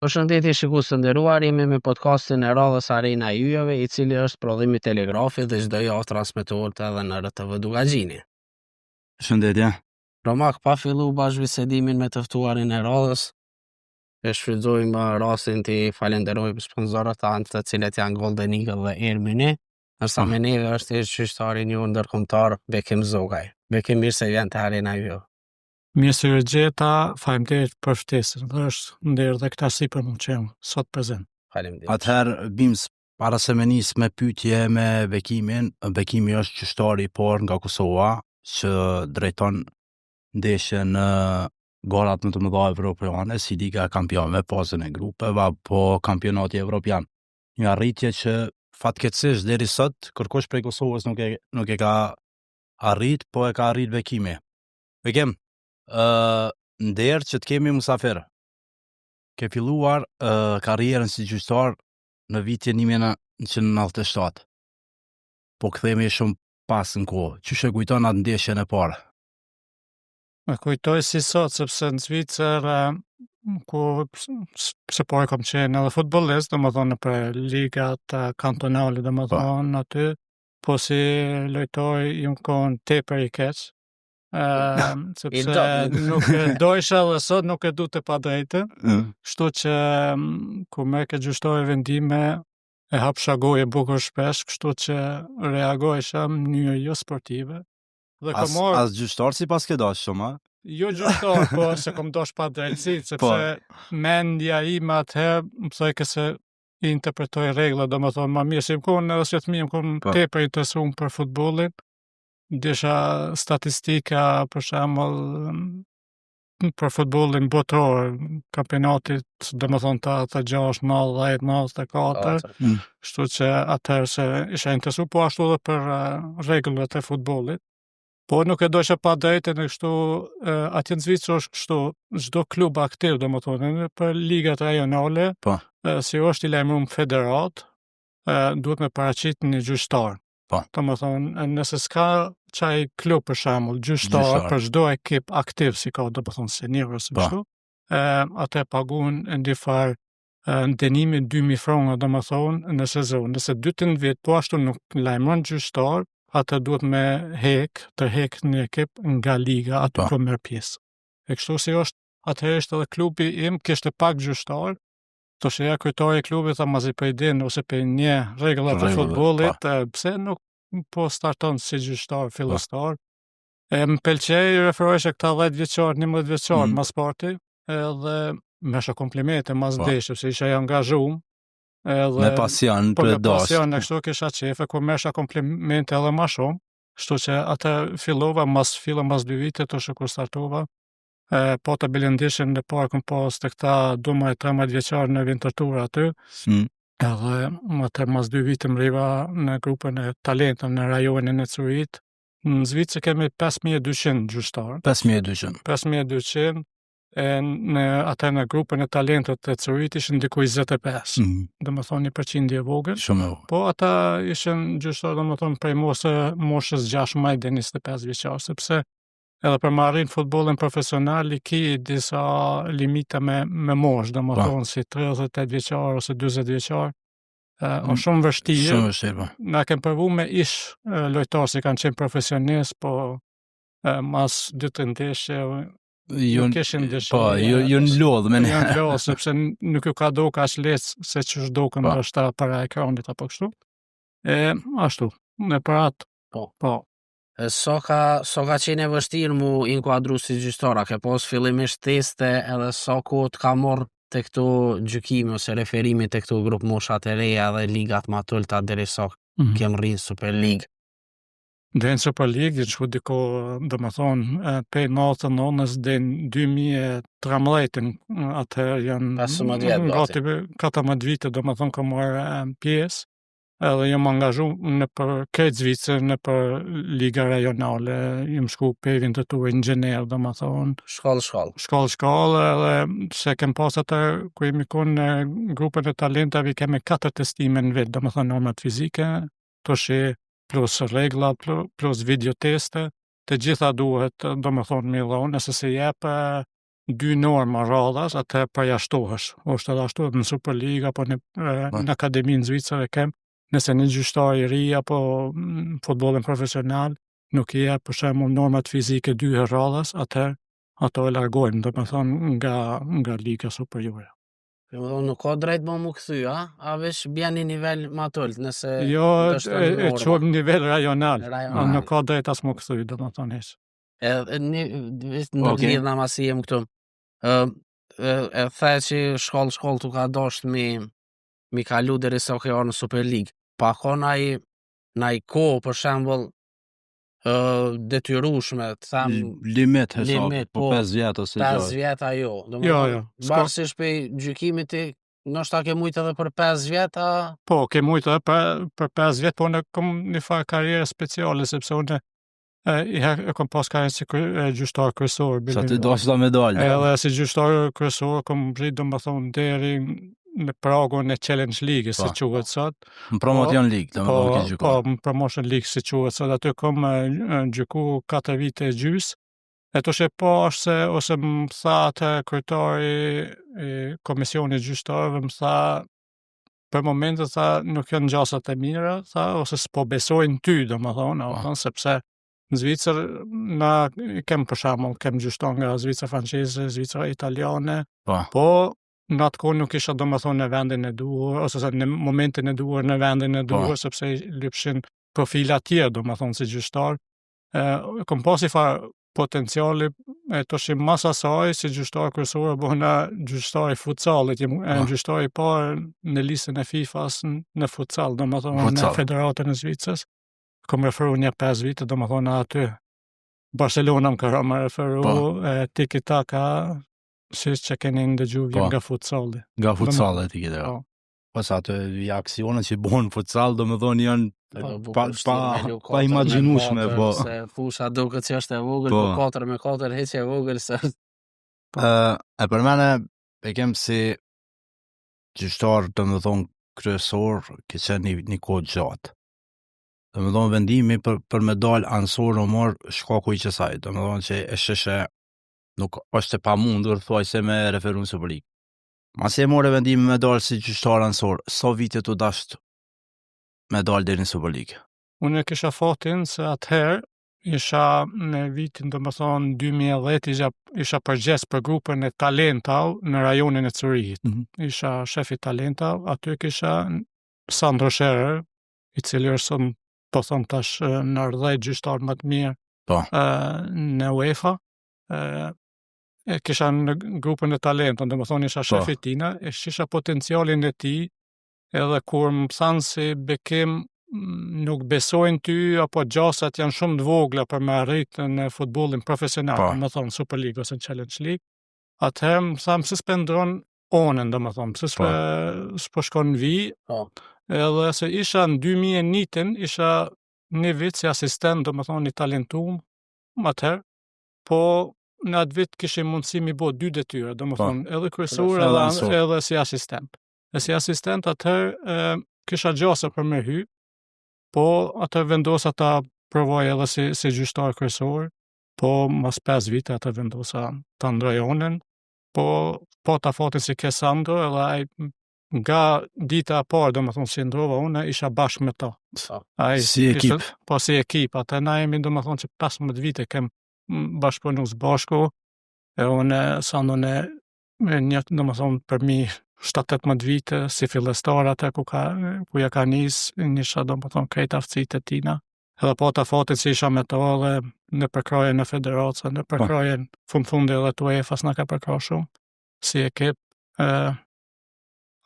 Përshëndetje shikues të nderuar, jemi me podcastin e radhës Arena e Yjeve, i cili është prodhim i Telegrafit dhe çdo javë transmetohet edhe në RTV Dugagjini. Shëndetje. Romak, pa fillu bashkëbisedimin me të ftuarin e radhës, e shfrytëzojmë rastin të falenderojmë sponsorët tanë të cilët janë Golden Eagle dhe Air Mini, ndërsa me neve është i qyshtarin ju ndërkombëtar Bekim Zogaj. Bekim, mirë se vjen te Arena e Yjeve. Mirë se gjeta, faleminderit për ftesën. Është nder dhe këtaqësi për mua që jam sot prezant. Faleminderit. Atëherë bims para se me nis me pyetje me Bekimin, Bekimi është qytetari i parë nga Kosova që drejton ndeshjen në garat më të mëdha evropiane si Liga e Kampionëve, fazën e grupeve apo kampionati evropian. Një arritje që fatkeqësisht deri sot kërkosh prej Kosovës nuk e ka arrit, po e ka arrit Bekimi. Bekim, nder që të kemi musafir. Ke filluar karrierën si gjyqtar në vitin 1997. Po kthehemi shumë pas në kohë. Çu e kujton atë ndeshjen e parë? Më kujtoj si sot, sepse në Zvicër, ku se po e kam qenë edhe futbollist, domethënë për ligat kantonale, domethënë aty, po si lojtoj jam kon tepër i keq. Sepse nuk e dojsha dhe sot nuk e du të pa drejtë, kështu që ku me ke gjyqtoj vendime e hapsha goje bukur shpesh, kështu që reagojsha në mënyrë jo sportive. As gjyqtar si pas ke dash shumë, a? Jo gjyqtar, po se kom dosh pa drejtësi, sepse mendja ime atëherë më thoj se i interpretoj regla, domethënë më mirë, si më konë edhe si fëmijë më konë tepër interesuar për futbollin. Desha statistika për shembull për futbollin botror, kampionatit domethënë ta 6, 9, 10, 94, kështu që atëherë se isha interesuar po ashtu edhe për rregullat e futbollit. Po nuk e dojsha pa drejtë në kështu atje në Zvicër është kështu çdo klub aktiv domethënë për ligat rajonale, si është i lajmëruar federat, duhet me paraqit një gjyqtar. Domethënë nëse s'ka çaj klub për shembull, gjyqtar për çdo ekip aktiv si ka domethënë senior ose kështu, atë paguën ndifar ndenimi 2000 franga domethënë në sezon. Nëse 2 vjet po ashtu nuk lajmëron gjyqtar, atë duhet me tërhek një ekip nga liga aty ku merr pjesë. E kështu si është, atëherë ishte edhe klubi im kishte pak gjyqtar. Toshe ja kryetari i klubit tha mazi për din ose për një rregullat e futbollit, pse nuk po starton si gjyqtar fillestar. Më pëlqej referohesha këta 10 vjeçar, 11 vjeçar mas parti, edhe mesha komplimente mas ndeshjes, se isha i angazhuar. Me pasion për dash. Me pasion kështu kisha qefe ku mesha komplimente edhe më shumë, kështu që atë fillova mas 2 vite të kur startova. Po të bilendishin në parkën pas të këta 12-13 vjeqar në vintërtura aty, edhe më mas 2 vite më riva në grupën e talentën në rajonin e Curit. Në Zvicër kemi 5200 gjyqtarë. 5200, në atë në grupën e talentët e Curit ishin diku 25, dhe më thonë 1% e vogël. Po ata ishin gjyqtarë dhe më thonë prej moshës 6 dhe 25 vjeqar, sepse edhe për marrin futbollin profesional i ki disa limita me moshë, dhe më thonë si 38 vjeqar ose 20 vjeqar, o shumë vështirë. Na kem përvu me ish lojtarë si kanë qenë profesionist, po mas 2 ndeshje nuk ishin ndeshje. Po, ju në lodhë me një. Ju në lodhë, sepse nuk ju ka do ka që lecë se që shdokën është para ekranit apo kështu. Ashtu, në për atë, po. So ka qenë e vështirë mu inkuadru si gjyqtara, ke pos fillimisht teste edhe so kohë të ka morë të këto gjykime ose referimi të këto grupë moshat e reja dhe ligat ma tullta deri so kem rrinë Super League. Dhe në Super League, që diko, dhe më thonë, pe 99-ës dhe në 2013, atëherë janë 14 vite, dhe më thonë, ka marrë pjesë. Edhe jam angazhu në për këtë Zvicër, në për liga rajonale, jam shku për vindëtur në Gjenerë, dhe më thonë. Shkallë, edhe se kem pas atë, ku jemi konë në grupën e talentave, kemi 4 testime në vetë, dhe më thonë normat fizike, të shi plus regla, plus videoteste, të gjitha duhet, dhe më thonë, me dhonë, nëse se jepë 2 norma radhas, atë përjashtohesh. Është edhe ashtu në Superliga apo në akademinë zvitrare nëse një gjyqtar i ri apo në futbollin profesional nuk i jep për shembull normat fizike 2 herë radhas, atëherë ato e largojnë, domethënë nga liga superiore. Nuk ka drejt mu kthy, a veç bjen një nivel ma tëllë, nëse... Jo, e qojmë nivel rajonal, nuk ka drejt as mu kthy, domethënë hiç. Në lidhna ma si jem këtu. E the që shkollë tu ka dosht mi kalu deri se oke orë në Superlig. Pa ka naj kohë, për shembull, detyrushme, të them... Limit, po 5 vjetë ose 5 vjetë ajo. Jo. Barësisht për gjykimit ti, nështë ke mujtë edhe për 5 vjetë, Po, ke mujtë edhe për 5 vjetë, po në kom një farë karriere speciale, sepse unë i herë e kom pas karriere si gjyqtar kryesor. Sa ti dosh ta medalë. Edhe si gjyqtar kryesor kom rrit domethënë deri në pragun e Challenge League, si quhet sot. Në Promotion League, domethënë ke gjykuar. Po, në Promotion League si quhet sot, aty kom gjyku 4 vite e gjys. E të po është se, ose më tha atë kryetari i komisionit gjyqtarëve, më tha për momentet tha nuk janë ngjasat e mira, tha ose s'po besojnë ty, domethënë, sepse në Zvicër na kem për shembull, kem gjyqtar nga Zvicra franceze, Zvicra italiane, po në atë kohë nuk isha domethënë në vendin e duhur, ose në momentin e duhur në vendin e duhur, sepse lypshin profila tjerë, domethënë si gjyqtar. Kom pasi farë potenciali, të shim mas asaj, si gjyqtar kryesor, bëhna gjyqtar i futsallit, gjyqtar i parë në listën e FIFA-s në futsal, domethënë në Federatën e Zvicrës. Kom referu një 5 vite, domethënë aty. Barcelona më ka më referu, tiki-taka, si që keni ndëgju vjen nga futsalli. Nga futsalli tiki-taka. Pas atë aksionet që bëhen në futsal, domethënë janë pa imagjinueshme, po. Se fusha duket që është e vogël, po 4-4 hiç e vogël se. E për mene e kem si gjyqtar domethënë kryesor, që qenë një kohë gjatë. Domethënë vendimi për me dal ansor o mor shkaku i kësaj, domethënë që e sheshe nuk është e pamundur thuaj se me referun Superlig. Masi e more vendimi me dal si gjyqtar ansor, sa vite tu dasht me dal deri në Superlig? Unë kisha fatin se atëherë isha në vitin domethënë 2010 isha përgjes për grupën e talentave në rajonin e Zurichit. Isha shefi talentave, aty kisha Sandro Scherer, i cili është po thon tash në 10 gjyqtar më të mirë në UEFA. Kisha në grupën e talentave, domethënë isha shefi tina, e shisha potencialin e tij, edhe kur më thanë se bekim nuk besojnë ty, apo gjasat janë shumë të vogla për me arritë në futbollin profesional, më thonë Superlig ose Challenge League, atëherë më thamë se s'pendron onën, domethënë, se s'po shkon vi, edhe se isha në 2001, isha një vit si asistent, domethënë i talentuar, atëherë, po në atë vit kishim mundësi mi bo 2 detyra, domethënë edhe kryesor edhe si asistent. E si asistent atëherë kisha gjasa për me hy, po atë vendosa ta provoj edhe si gjyqtar kryesor, po mas 5 vite atë vendosa ta ndrojonin, po ta fatin si ke Sandro, edhe ai nga dita e parë, domethënë si ndrova unë, isha bashkë me ta. Si ekip? Po si ekip, atë na jemi domethënë që 15 vite kem bashkëpunu së bashku, e unë Sandon një domethënë për mi 7-18 vite si fillestar atë ku ja ka nisha domethënë krejt aftësitë e tina. Edhe po ta fatin si isha me ta dhe në përkrajen në federatës, në përkrajen fundi edhe të UEFA-s na ka përkrah shumë. Si ekip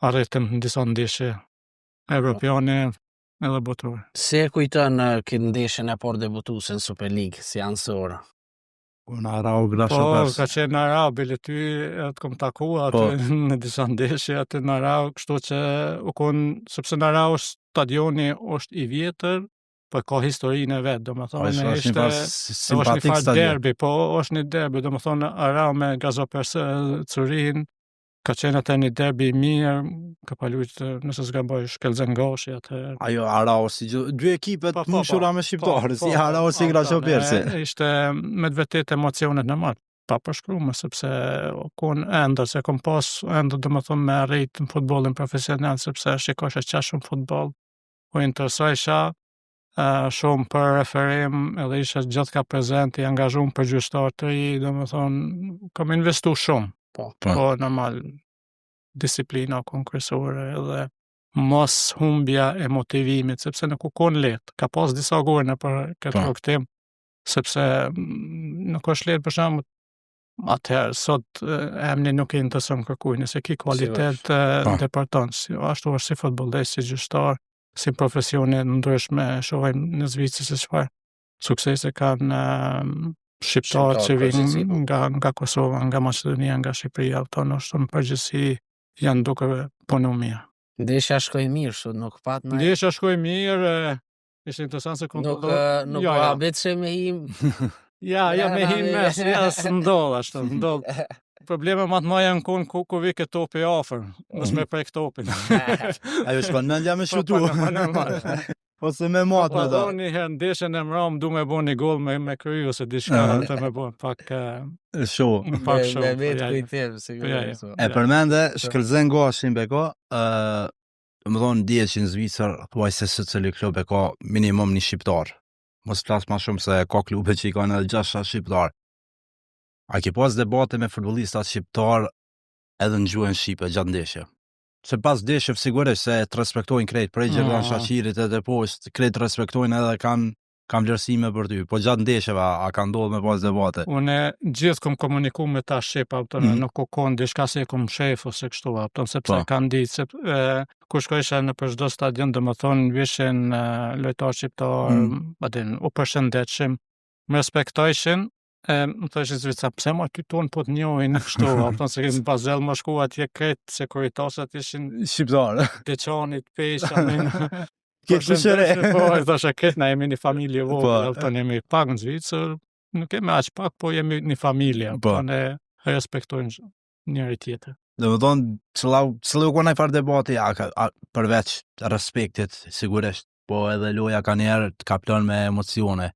arritëm në disa ndeshje evropiane edhe botërore. Si e kujton këtë ndeshjen e parë debutuese në Superlig si ansor? Në Arau Grasha Pers. Po, ka qenë në Arau, bile ty atë kom taku atë në disa ndeshje atë në Arau, kështu që sepse në Arau stadioni është i vjetër, po ka historinë e vet, domethënë është një farë derbi, po është një derbi, domethënë Arau me Gazopers Zurihin, ka qenë atë një derbi i mirë, ka palujt nëse s'gaboj Shkelzengashi atë. Ajo Arau si 2 ekipet mushura me shqiptarë, si Arau si Grasha Persi. Ishte me të vërtet emocionet në marrë. pa përshkruar, sepse se kom pas ende domethënë me arrit në futbollin profesional, sepse shikosh që shumë futboll, po interesojsha shumë për referim, edhe isha gjithka prezent, i angazhuar për gjyqtar të ri, domethënë kam investu shumë, po normal disiplina konkresore edhe mos humbja e motivimit, sepse nuk u kon lehtë. Ka pas disa gojna për këtë rrugtim, sepse nuk është lehtë për shembull atëherë sot emri nuk i intereson kërkuj, nëse ki kvalitet departon, ashtu është si futbollist, si gjyqtar, si profesione ndryshme, shohim në Zvicër se çfarë suksese kanë shqiptarë që vinë nga Kosova, nga Maqedonia, nga Shqipëria, ato është në përgjithësi janë duke punu mirë. Ndeshja shkoi mirë, kështu nuk pat në. Ndeshja shkoi mirë, ishte interesant se kontrolloi. Nuk u habet se me him. Ja, me him mes, s'ndodh ashtu, ndodh. Probleme më të mëdha janë ku vi këtë topi afër, mos me prek topin. Ajo shkon mendja me shutu. Ose me matë me do. Një herë ndeshjen e mram du me bo një gol me kryu ose diçka të me bo pak show. Me vetë kujtim, sigurisht. E përmende, shkëllëzen gashin beko, më thonë dihet që në Zvicër, thuaj se secili klub e ka minimum një shqiptar. Mos flas më shumë se ka klube që i kanë edhe 6 shqiptar. A ke pas debate me futbollistat shqiptar edhe në gjuhën shqipe gjatë ndeshje? Se pas ndeshjeve sigurisht se të respektojnë krejt prej Gjergjan Shaqirit edhe poshtë, krejt respektojnë edhe kanë vlerësime për ty. Po gjatë ndeshjeve a ka ndodhur me pas debate? Unë gjithë kom komuniku me ta shqip, nuk u kon diçka se kom shef ose kështu, sepse kanë ditë se kur shkojsha në për çdo stadion, domethënë vishin lojtar shqiptar, u përshëndetshim, më respektojshin. Më thëshin Zvica, pse ma ty tonë po të njohin kështu, se në Bazel më shku atje kretë sekuritasat ishin shqiptarë, Deçanit, Peshamin, këtë shëre. Po, e thasha kretë na jemi një familje vogël, jemi pak në Zvicër, nuk jemi aq pak, po jemi një familje, ne respektojnë njëri tjetër. Dhe më thonë, cëllë u konaj farë debati, përveç respektit, sigurisht, po edhe loja ka njerë të kaplon me emocione.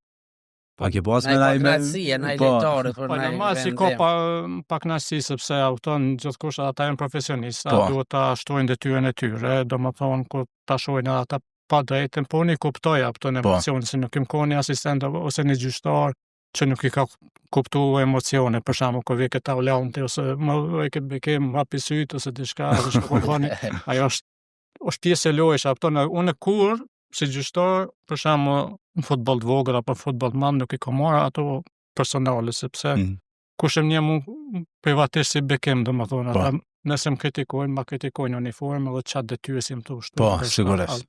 A ke pas me knatësia, na i lejtore për na i vendem. Si ka pa knatësi, sepse auton gjithkush ata janë profesionistë, duhet ta shtojnë detyrën e tyre, domethënë kur ta shohin ata pa drejtën, po unë kuptoj ato emocione, se nuk kem kohë asistent ose një gjyqtar që nuk i ka kuptu emocione, për shembull kur vi këta ulante ose më ke bekem hapi syt ose diçka, ajo është pjesë e lojës, unë kur si gjyqtar, për shembull, në futboll të vogël apo futboll të madh nuk i kam marrë ato personale, sepse kush e njeh mua privatisht si bekem, domethënë ata nëse më kritikojnë, ma kritikojnë në uniformë edhe çat detyrë si më thosh. Po, sigurisht.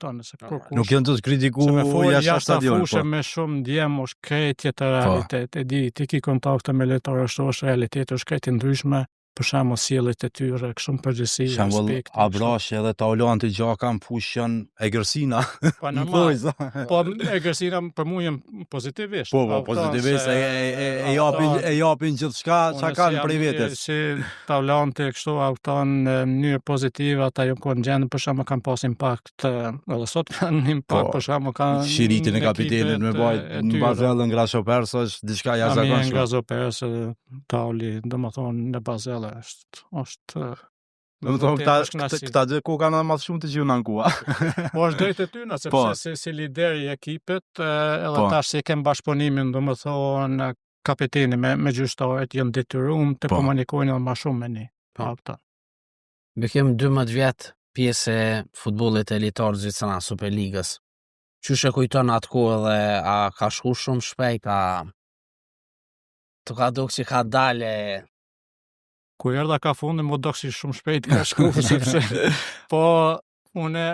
Nuk janë të kritiku jashtë stadionit. Se me shumë ndjem është krejt tjetër realitet, e di ti ki kontakte me lojtarë, është realitet, është krejt ndryshme. Për shembull sjellit e tyre kështu përgjithësi respekt. Abrashi edhe Taulanti gjaka më fushën egërsina. Po normal. Po egërsina për mua janë pozitivisht. Po pozitivisht e japin gjithçka çka kanë prej vetes. Si Taulanti kështu auton në mënyrë pozitive, ata jo kanë gjendë për shembull kanë pas impakt edhe sot kanë impakt për shembull kanë shiritin e kapitenit me bajt në Bazel në Graço Perso është diçka jashtëzakonshme. Në Graço Perso Tauli domethënë në Bazel është do të thonë këta dy ku kanë më shumë të gjuna në kua. Po është drejt e tyre sepse si lider i ekipit edhe tash si kem bashkëpunimin domethënë kapiteni me gjyqtarët janë detyruar të komunikojnë më shumë me ne. Ne kem 12 vjet pjesë e futbollit elitar zvicran Superligës. Çu kujton atë kohë dhe a ka shku shumë shpejt, të ka dukë që ka dale. Kur erdha ka fundi, më dukë që shumë shpejt ka shku, sepse po une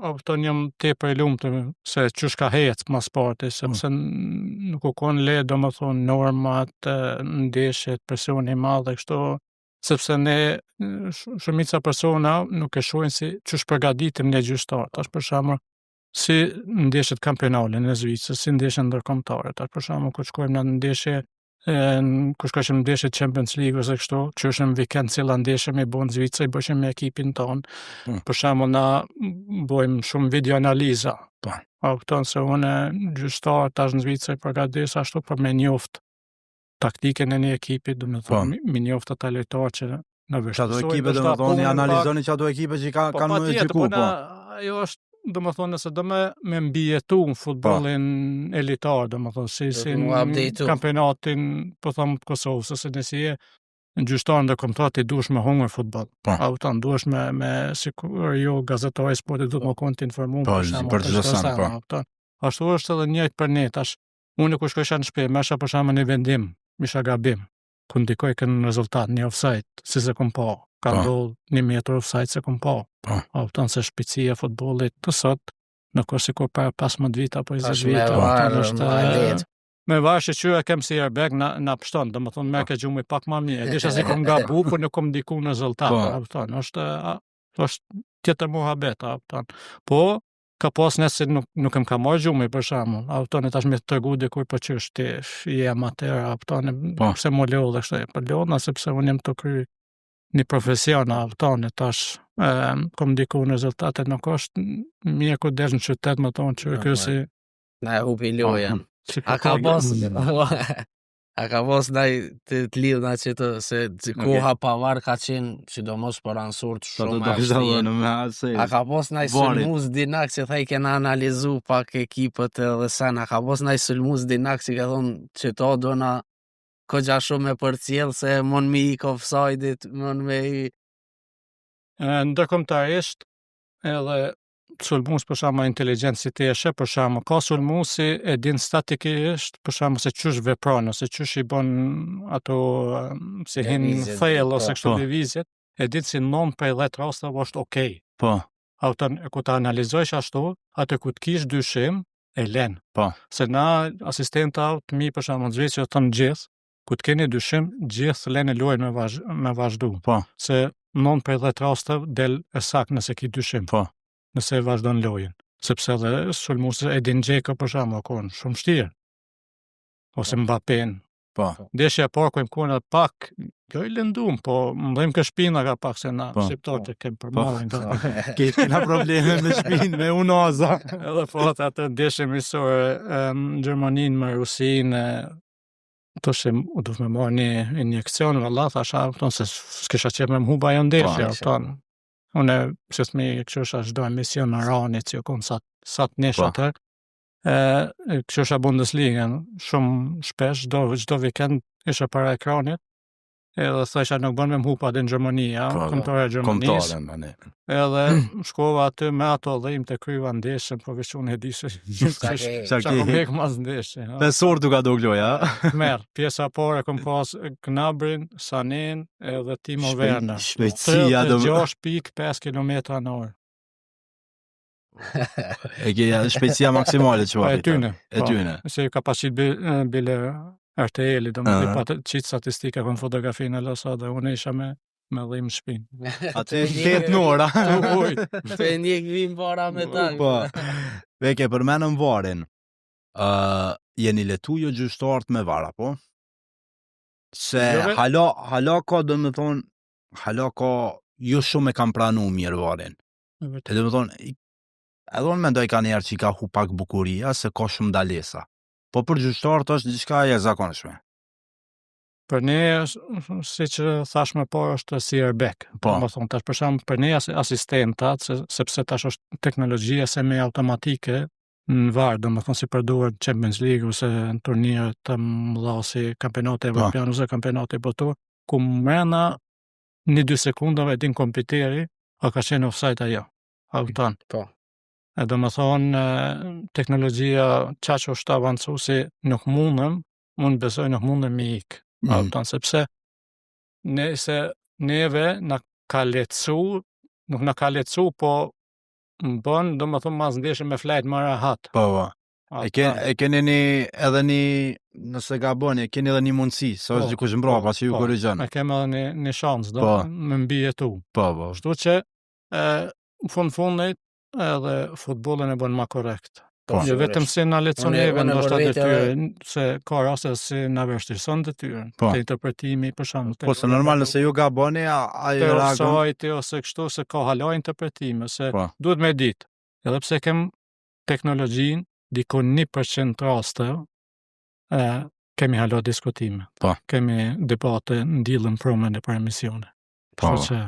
apëton jam tepër i lumtur se çush ka hec mas parti, sepse nuk u kon le domethënë normat, ndeshjet, presioni i madh dhe kështu, sepse ne shumica persona nuk e shohin si çush përgatitem ne gjyqtar. Tash për shembull si ndeshjet kampionale në Zvicër, si ndeshjet ndërkombëtare. Tash për shembull kur shkojmë në ndeshje kur shkojmë në ndeshje Champions League ose kështu, që është në vikend cila ndeshje me bon Zvicër, i bëjmë me ekipin ton. Për shembull na bëjmë shumë video analiza. Kupton se unë gjyqtar tash në Zvicër përgatis ashtu për me njoft taktikën e një ekipit, do me thonë, mi njoftë ata lojtarë që në Çato vështirësojnë. ekipe do të thonë analizoni çato ekipe që kanë më gjyku, po. Ajo është, do më thonë, nëse do me mbijetu në futbolin elitar, do më thonë, si në kampionatin, po thonë, të Kosovës, ose nësi je në gjyshtarë ndërkombëtar ti duhesh me hungër futboll. A kupton, duhesh me sikur jo gazetari sportit duhet më kon të informuar për çdo sa, po. Ashtu është edhe njëjtë për ne tash. Unë kur shkojsha në shtëpi, mesha për shkakun në vendim, misha gabim. Ku ndikoj kënë rezultat, një offside, si se kom pa. Ka ndodhur 1 metër offside se kom pa. A kupton se shpejtësia e futbollit të sot, në kur sikur para 15 vite apo 20 vite, është me varë që kem si airbag na pështon, do më thonë me ke gjumë pak ma mirë. Disha si kom gabu, por nuk kom diku në rezultat. është tjetër muhabet. Po, ka pas nëse nuk em ka marrë gjumë, për shembull. E tash me të tërgu dikur për që është je amateur, pse mo leo dhe kështë, për leo, sepse unë jem të kry një profesion, tash kom diku në rezultatet, nuk është mirë ku desh në qytet, më tonë që kësi... Na e hupi lojen. A ka pos ndaj të lidhna që të se koha pavar ka qenë sidomos për ansurt shumë a ka pos ndaj sulmus dinak që thaj kena analizu pak ekipët edhe sen, a ka pos ndaj sulmus dinak që ka thonë që to do na kogja shumë me për cilë se mon me i offside-it, mon me i... Ndërkombëtarisht edhe sulmus për shama inteligencë si të eshe, për shama ka sulmusi e din statikisht për shama se qysh vepron, ose qysh i bon ato si hin thejl ose kështu divizjet, e din si non për 10 rastave është okej. Po. Ku ta analizojsh ashtu, atë ku të kish dyshim, e len. Po. Se na asistenta të mi për shama të që thënë gjithë, ku të keni dyshim, gjithë len e lojnë me vazhdu. Po. Se non për 10 rastave del e sak nëse ki dyshim. Po. Nëse e vazhdon lojën, sepse dhe sulmuesi Edin Dzeko për shembull ka shumë vështirë. Ose Mbappén. Po. Ndeshja e parë ku im pak, jo i lëndum, po mbajmë kë shpina ka pak se na shqiptarët kem përmarrin. Kena probleme me shpinë, me unaza. Edhe po atë ndeshje miqësore Gjermaninë me Rusinë, thoshim u duhet me marrë një injekcion, valla thasha, se s'kisha qef me mhuba ajo ndeshje, Unë, që të mi këshosha çdo emision në ranit, që kom sa të nesh atër, këshosha Bundesliga, shumë shpesh, çdo vikend isha para ekranit, edhe thësha nuk bën me mhupa dhe në Gjermani, kombëtare e Gjermanisë, edhe shkova aty me ato dhejmë të kryva ndeshën, po veç unë e di se qa kom hek mas ndeshën. Pesor duka do gloja. Merë, pjesa pare kom pas Gnabrin, Sanin edhe Timo Werner. Shpejtësia 36.5 km/h. E ke shpejtësia maksimale që E tyne. Se ka pasit bile RTL-i, do më të patë qitë statistika kënë fotografi në lësa dhe unë isha me dhimë shpinë. Atë 8 nora. Të njek vim para me takë. Po, veke përmenëm varin, jeni letu jo gjyshtarët me vara, po? Se hala ka, do më thonë, hala ka, jo shumë e kam pranu mirë varin. Të do më thonë, edhe unë mendoj ka njerë që i ka hu pak bukuria, se ka shumë dalesa. Po për gjyshtarët është diçka e jashtëzakonshme. Për ne, si që thash më parë, është si airbag. Po. Më thonë, tash për shembull për ne asistentat, sepse tash është teknologjia semi automatike në VAR, do më thonë si përduar Champions League ose në turnire të mëdha si kampionati evropian ose kampionati botror, ku mrena 1-2 sekundave din kompjuteri a ka qenë offside ajo. A kupton? Po. E do më thonë, teknologjia qaq është avancu si nuk mundëm, unë besoj nuk mundëm me ikë. Sepse neve në ka letësu, nuk në ka letësu, po më bënë, do më thonë, mas ndeshë me flajtë më rahat. Po. E keni edhe një, nëse ga bëni, e keni edhe një mundësi, sa është dikush mbrapa që ju korrigjën. E kemi edhe një shansë, do më mbijetu. Po. Shtu që, fundit, edhe futbolin e bën ma korrekt. Jo vetëm se na lecon neve ndoshta detyrë, se ka raste si na vështirëson detyrën, te interpretimi për shembull. Po se normal nëse ju gaboni ai reagon ose kështu se ka hala interpretime, se duhet me ditë. Edhe pse kem teknologjinë, dikon 1% raste kemi hala diskutime. Po. Kemi debate ndillën promën e për emisione. Po. Kështu që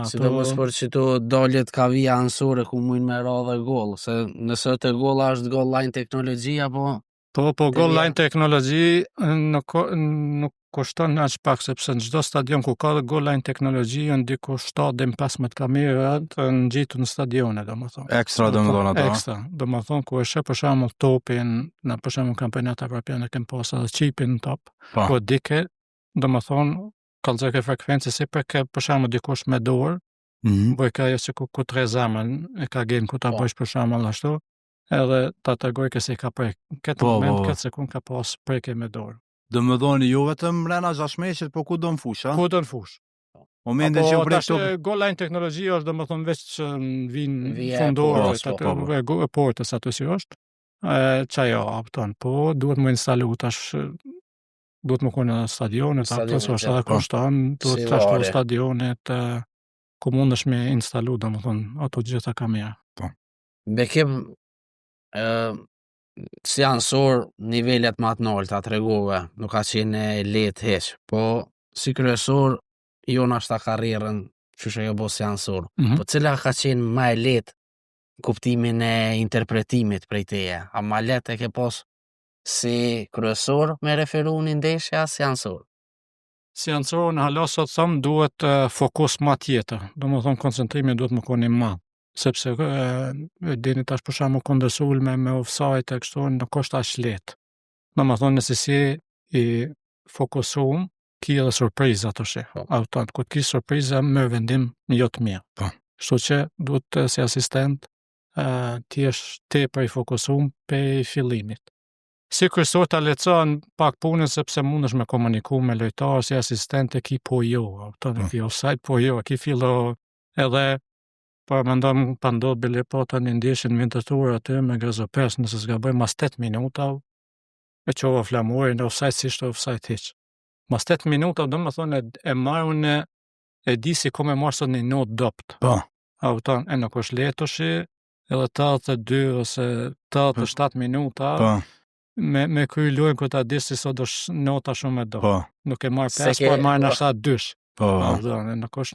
Sidomos për që tu daljet ka vija ansore ku mujnë me ra dhe gol, se nëse të gola është gol line teknologji, apo Po, Te goal vija. line teknologji nuk kushton aq pak sepse në çdo stadion ku ka goal line teknologji janë diku 7-15 kamera të ngjitur në stadione, domethënë. Ekstra domethënë ato. Ekstra, domethënë ku e sheh për shembull topin, në për shembull kampionat evropian e kem pas edhe chipin në top, Po. ku dike, domethënë kallëzoj ke frekvencë si për shembull dikush me dorë, bëj ka ajo që ku tre zemën e ka gen ku ta Po. bësh për shembull ashtu, edhe ta tregoj se ka prek. Këtë Po, moment, po. këtë sekund ka pas prekje me dorë. Domethënë jo vetëm mrena 6 meshit, po ku do në fush, a? Ku do në fush? Momentin që u prek tash goal line teknologji është domethënë veç që vinë Vija e fundorë portës, e portës ato si është. Çajo opton, po duhet më instalu tash duhet më konë në stadionet, ato që është edhe kushton, duhet Si tash në vare. stadionet ku mundesh me instalu domethënë ato gjitha kamera. Bekim si ansor nivelet më të larta tregove, nuk ka qenë lehtë hiç, po si kryesor jona është ta karrierën që ajo bo si ansor. Po cila ka qenë më e lehtë kuptimin e interpretimit prej teje? A më lehtë e ke pas si kryesor me referu një ndeshje si ansor? Si ansor në hala sot thëmë duhet fokus ma tjetër, domethënë koncentrimi duhet më koni ma, sepse dini tash për shembull kundërsulme me offside e kështu nuk është aq lehtë. Domethënë nëse si i fokusuar, ki edhe surpriza të shih. Autant kur ki surpriza me vendim jo të mirë. Po. Kështu që duhet si asistent ti jesh tepër i fokusuar pe fillimit. Si kryesor ta leçon pak punën sepse mundesh me komuniku me lojtarë si asistent e ki po jo, ki offside po jo, ki fillo edhe po mendom pa ndodh bile po tani ndeshin vintetur aty me Gazopes nëse zgaboj mas 8 minuta e qova flamurin offside si ishte offside hiç. Mas 8 minuta domethënë e marrun e di si kom e marr sot një not dopt. Po. E nuk është lehtë të shi, edhe 82 ose 87 minuta. Po. Me kry lojën ku ta di si sot është nota shumë e do. Po. Nuk e marr 5, po e marr në 2. Po.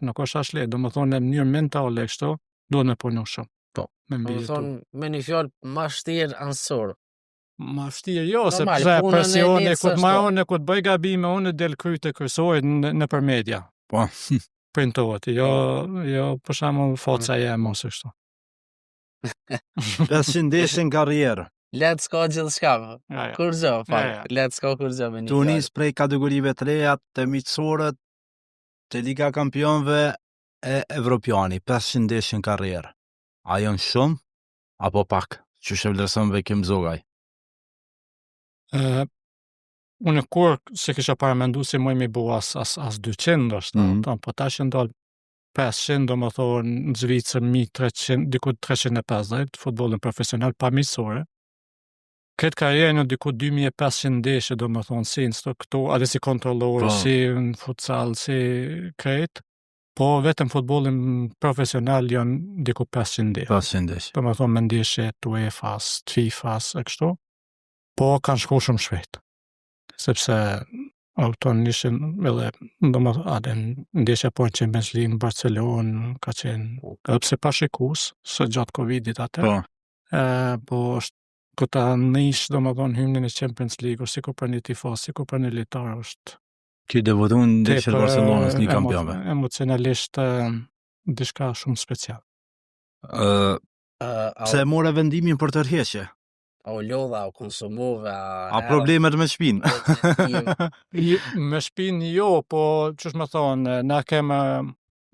Nuk është as lehtë, domethënë në mënyrë mentale kështu duhet me punu shumë. Po. Me Domethënë me një fjalë më vështirë ansor. Ma vështirë jo, Normal, sepse punën e presioni lehtë ku të s'është, marrën e ku të bëj gabime unë del kryt e kryesori nëpër media. Po. Printohet, jo për shembull faca jeme ose kështu. 500 ndeshje në karrierë. Letë s'ka gjithçka. Ja. Kur gjë, fakt. Ja. Letë s'ka kur gjë me një Tu fjalë. nis prej kategorive të reja të miqësorët të Liga e Kampionëve e Evropiani, 500 ndeshje në karrierë. A janë shumë apo pak? Që vlerëson Bekim Zogaj? Unë kur se kisha paramendu si moj mi bu as 200 është, po tash ndal 500, do më thonë në Zvicër 1300, diku 350, futbolin profesional pa miqësore. Këtë karrierë në diku 2500 ndeshje, do më thonë, si në këto, adhe si kontrollor, si në futsal, si krejt, po vetëm futbolin profesional janë diku 500 ndeshje. 500 ndeshje. Do më thonë me ndeshje të UEFA-s, të FIFA-s e kështu, po kanë shku shumë shpejt. Sepse auton nishin edhe ndeshja po në Champions League në Barcelonë ka qenë edhe pse pa shikus së gjatë Covidit atë. Po është këta nish domethënë hymnin e Champions League ose sikur për një tifos, sikur për një lojtar është. Ky debuton në ndeshjen e Barcelonës në kampionat. Emocionalisht diçka shumë special. Pse morë vendimin për tërheqje? O lodha, o konsumove, a problemet me shpinë? Me shpinë jo, po ç'është më thonë, na kemë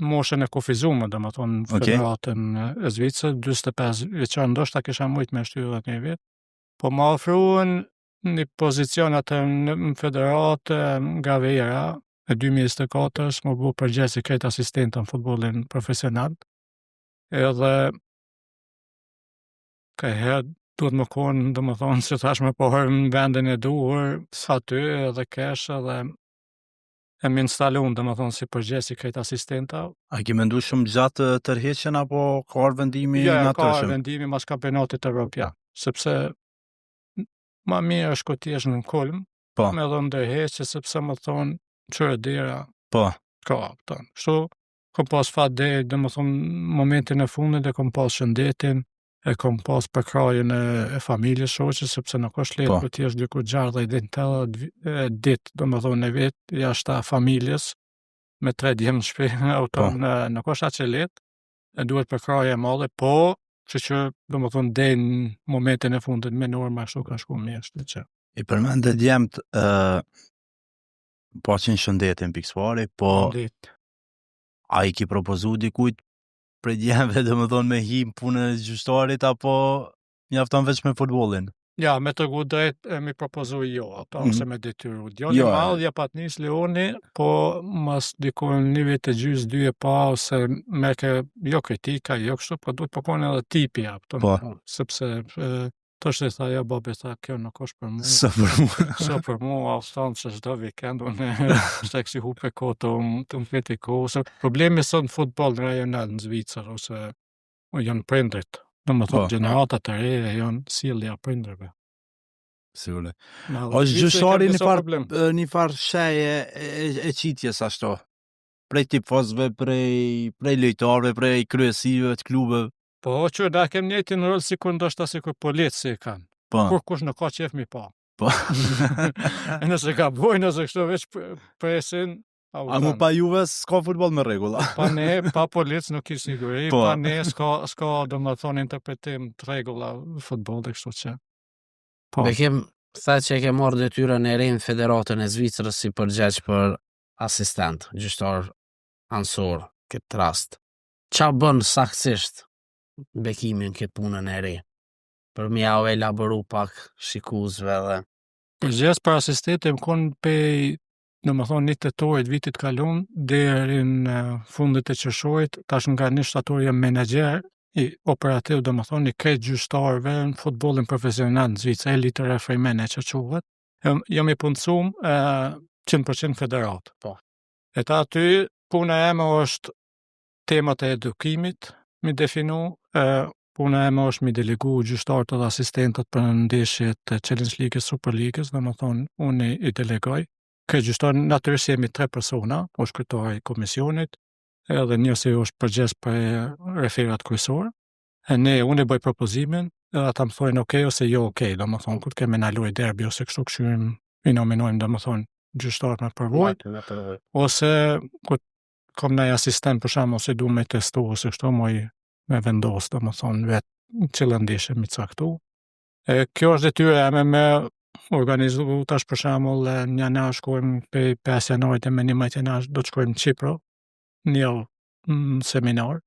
moshën e kufizuar, domethënë federatën e Zvicrës, 45 vjeçar ndoshta kisha mujt me shtyr 10 vjet. Po më ofruan një pozicion atë në federatë nga Vera e 2024-s, më bu përgjegjës i krejt asistent në futbollin profesional. Edhe ka herë duhet më konë, do më thonë, që thash me pohër në vendin e duhur, aty edhe kesh edhe e më instalun, do më thonë, si përgjegjës i krejt asistenta. A ki mendu shumë gjatë tërheqjen apo ka vendimi në natyrshëm? Ja, ka vendimi mas kampionatit evropian, sepse ma mirë është kur ti jesh në kulm, Po. me dhe ndërheqje, sepse më thonë qërë dera Po. ka, pëton. Kështu, kom pas fat deri, dhe më thonë, momentin e fundit e kom pas shëndetin, e kom pas përkrajen e familjes shoqe, sepse nuk është lehtë për ti është diku 60 ditë, dhe më thonë, e vetë jashta familjes, me 3 djemë në shpi, nuk është aq e lehtë, e duhet përkraje e madhe, po, që dhe më thonë, deri në momentin e fundit me norma, kështu ka shku mirë, shtu që. I përmend dhe djemt po që në shëndetin piksfari, po a i ki propozu dikujt për djemve dhe më thonë me him punën e gjyqtarit, apo mjafton veç me futbolin? Ja, me të gu drejt mi propozu jo, ose me detyru. Djoni madhja pat nis Leoni, po mas dikon një vit e gjys, 2 e pa, ose me ke jo kritika, jo kështu, po duhet përkone edhe tipi, sepse të është e tha, ja, babi tha, kjo nuk është për mu. Së për mu, a stanë që shdo vikend, unë shte kësi hupe koto, të më feti ko, ose problemi së në futbol në rajonal në Zvicër, ose janë prindrit. Në më thonë, generatat të re, janë silja prindrëve. Sigurë. është gjyqtari një farë sheje e qitjes ashto, prej tifozve, prej lojtarëve, prej kryesive të klubeve. Po, që da kem njëti në rëllë si kur ndoshta si kur polici e kanë. Kur kush në ka qef mi pa. Po. Nëse ka bojnë, nëse kështu veç presin. A mu pa juve s'ka futbol me regula. Pa ne, pa polic nuk i siguri, pa ne s'ka do më thonë interpretim të regula futbol dhe kështu që. Bekim, tha që e ke marrë detyrën e rinë Federatën e Zvicrës si përgjegjë për asistent, gjyqtar ansor, këtë rast. Qa bën saktësisht Bekimin këtë punën e ri? Për mja u elaboru pak shikuzve dhe... Përgjegjës për asistentin kon pej, në më thonë, 1 tetorit vitit kalon, deri në fundit e qershorit, tash nga 1 shtator jam menaxher i operativ, do më thonë, i krejt gjyqtarëve në futbolin profesional në Zvicër, elite referee manager quhet. Jam i punësum 100% federat. E ta aty, puna eme është temat e edukimit, mi definu, puna eme është mi delegu gjyqtarët dhe asistentët për ndeshjet e Challenge League, Super League, dhe më thonë, unë i delegoj. Këtë gjyqtarë natyrisht jemi 3 persona, është kryetari i komisionit, edhe njësi është përgjegjës për referat kryesor. Unë i bëj propozimin, edhe ata më thojnë okej ose jo okej, do më thonë, kur të kemi naloj derbi ose kështu këshyrim, i nominojmë, do më thonë, gjyqtarët me përvoj, ose kur kom nëj asistent për shembull se du me testu ose kështu me vendos, do më thonë, vetë qëllë ndeshje mi caktu. Kjo është detyra eme me organizu tash për shembull një na shkojmë pe 5 janarit e me 11 janar do të shkojmë në Qipro, një në seminar.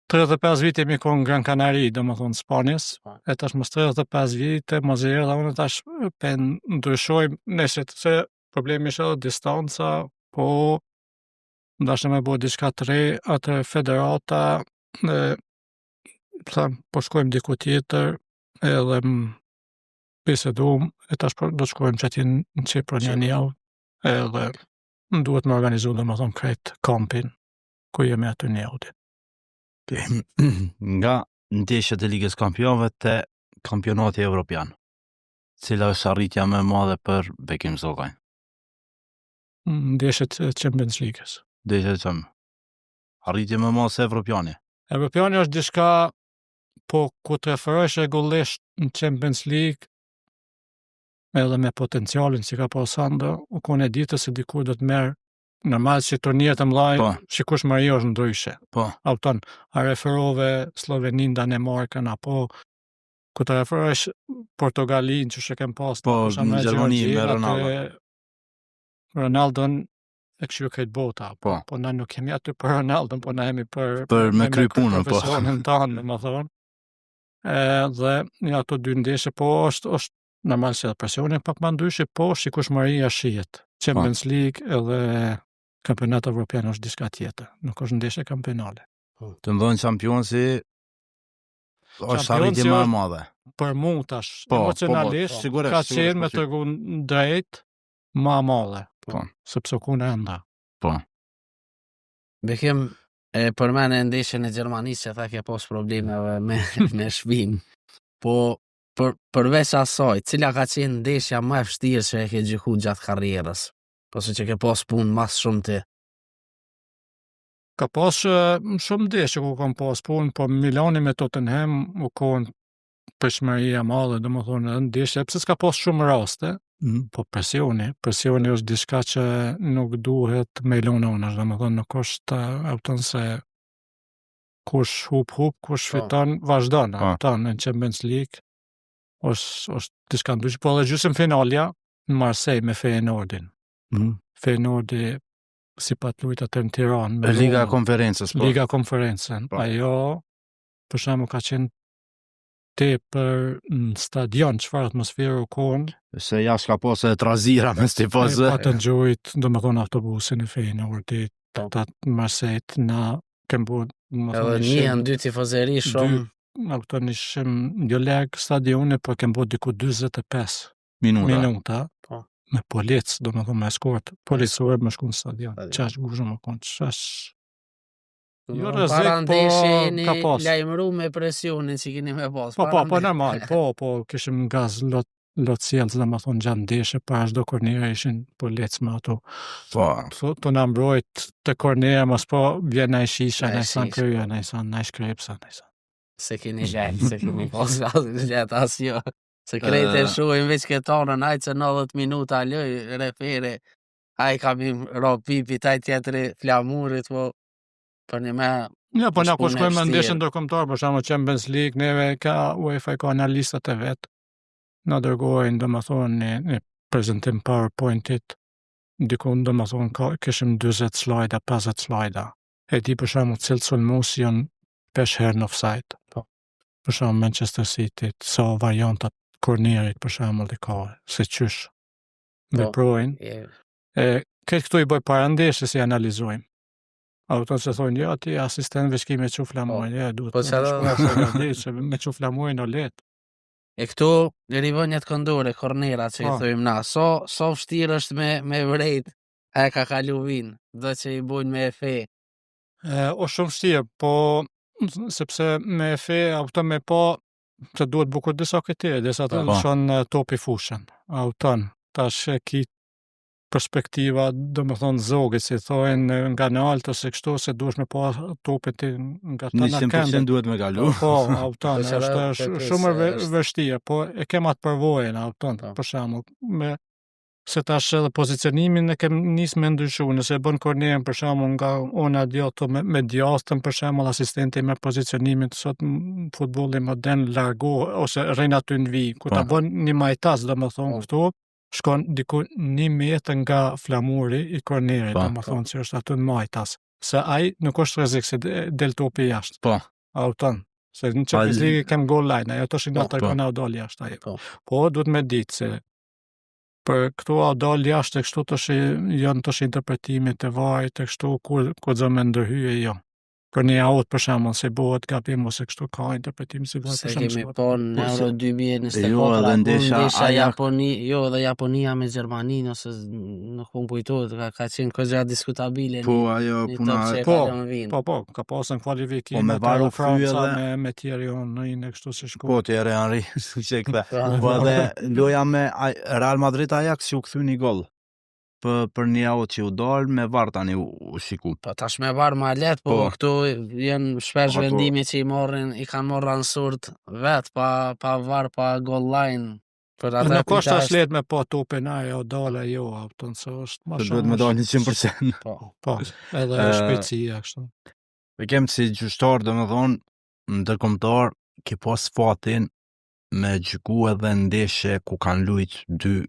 35 vite mi konë në Gran Canari, do më thonë Spanjës, e tash mos 35 vite, mos e dhe unë tash pen ndryshojmë neshet, se problemi është edhe distanca, po ndashtë me bo diçka të re, atë federata, po shkojmë diku tjetër, edhe bisedum, e tash do të shkojmë që ati në Qipro një javë, edhe duhet më organizu dhe më thonë krejt kampin, ku jemi aty një javë. Nga ndeshjet e Ligës Kampionëve te kampionati evropian, cila është arritja më e madhe për Bekim Zollaj? Ndeshjet e Champions League-s. Arritje më e madhe se evropiani. Evropiani është diçka, po ku të referohesh rregullisht në Champions League, edhe me potencialin që ka pasando, u kone ditë se dikur do të merë normal që turnirët e mëdha, shikush Mario është ndryshe. A referove Slovenin, Danemarkën, apo ku të referohesh Portugalin që shekem pas, në Gjermani me Ronaldo. Ronaldon e këshirë këtë bota, po na nuk kemi aty për Ronaldon, po na jemi për me kry punën, profesionin tanë, më thonë. Dhe një ato 2 ndeshje, po është normal se presionin pak më ndryshe, po shikush Maria shihet. Champions League edhe kampionat evropian është diçka tjetër, nuk është ndeshje kampionale. Të ndonë Championsi është arritje më e madhe. Për mu tash, emocionalisht, ka qenë me të drejt më e madhe, sepse ku në enda. Bekim, përmene ndeshjen e Gjermanisë që tha ke pas problemeve me shpin, po përveç asaj, cila ka qenë ndeshja më e vështirë që e ke gjyku gjatë karrierës? Ose që ke pas punë mas shumë ti? Ka pas shumë ndeshje ku kam pas punë, po Milani me Tottenham u konë peshmëria madhe, domethënë edhe ndeshje, pse s'ka pas shumë raste, po presioni është diçka që nuk duhet me lunonash, domethënë nuk është aftën se kush hup, kush fiton, vazhdon, aftën në Champions League, është diçka ndryshe, po edhe gjysmë finalja në Marseille me Feyenoordin. Feyenoordi si pat lujt atë në Tiranë. Liga Konferencës, po. Liga Konferencën. Ajo, për shembull, ka qenë tepër në stadion, çfarë atmosferë u konë. Se jashtë ka pas e trazira mes tifozëve. Pa të ngjojt, domethënë autobusin e Feyenoordit, ata Marseille na kembu. Edhe një dy tifozëri shumë. Ato ishim jo larg stadionit, po kembu diku 45 minuta. Me polic, domethënë me eskort, policorë me shku në stadion. Qash gushë më konë, qash... Jo rrezik, po ka pas. Lajmëru me presionin që keni me pas. Po normal, po kishim gaz lot sjellës, domethënë gjatë ndeshje, para çdo kornere ishin polic me ato. Po të na mbrojt të kornere, mos po vjen ai shisha, ai sa krye, ai sa shkrepsa, ai sa. Se keni pas gjatë asjo. Se krejtë e shuajnë veç këtonën, ajtë që 90 minuta lëj, refere, ajë kam im ro pipi, taj tjetëri flamurit, po për një me... Ja, po na ku shkojmë në ndeshjen ndërkombëtar, për shembull Champions League, neve ka UEFA ka analistat e vet. Na dërgojnë, domethënë, në prezantim PowerPoint-it, diku domethënë kishim 40 slajda, 50 slajda. E di për shembull cilë sulmues janë 5 herë në offside. Po. Për shembull Manchester City, sa variantat kornerit për shembull i ka, se qysh veprojnë. Këtë këtu i bëj para ndeshjes si analizojmë. Ato që thonë, ja, ti asistent veç kime që flamojnë, ja, duhet me që flamojnë o letë. E këtu, rivënjët këndore, kornera që i thojmë na, so vështirë është me vrejt, e ka kalu vinë, dhe që i bujnë me efe. O shumë vështirë, po, sepse me efe, auto me po, se duhet bukur disa këtire, disa të lëshon topi fushën, auton, tash e ki perspektiva, do me thonë zogit, si thojnë nga në altë, ose kështu, se duhesh me po topit nga të në këndë. 100% duhet me kalu. Po, auton, është shumë vështirë, po e kem atë përvojën, auton, për shembull, se tash edhe pozicionimin e kem nisë me ndryshu, nëse e bën kornerën për shembull nga ona djato me djastën për shembull asistenti me pozicionimin sot në futbollin modern largo ose rrin aty në vi, ku ta bën një majtas domethënë këtu, shkon diku 1 metër nga flamuri i kornerit, domethënë që është aty në majtas. Se ai nuk është rrezik se del topi jashtë. Po. Auton. Se në Champions League kem goal line, ajo tash nga tarkona u dal jashtë ai. Po duhet me ditë se për këtu a dal jashtë e kështu janë të interpretimit e vajt e kështu ku zë me ndërhyje jo. Për një aut për shembull se bëhet gabim ose kështu ka interpretim si bëhet për shembull. Se kemi po në Euro 2024 ndesha Japoni, jo edhe Japonia me Gjermaninë ose nuk po kujtohet, ka qenë këgja diskutabile. Po ajo puna po ka pasën kualifikim me varu Franca me Thierry Henry në kështu se shko. Po Thierry Henry, që kthe. Po edhe loja me Real Madrid Ajax u kthy një gol. Për një aut që u dalë, me varë tani u shiku. Po tash me varë ma letë, po këtu jenë shpesh vendimi që i kanë morë ansurt vetë, pa varë, pa goal line. Nuk është as letë me po topin ajo, dalë jo, apëton, se është ma shumë. Duhet me dalë 100%. Po, edhe shpejtësia, kështu. E kemë si gjyshtar, dhe me thonë, në ndërkombëtar, ke pas fatin me gjyku edhe ndeshje ku kanë lujt 2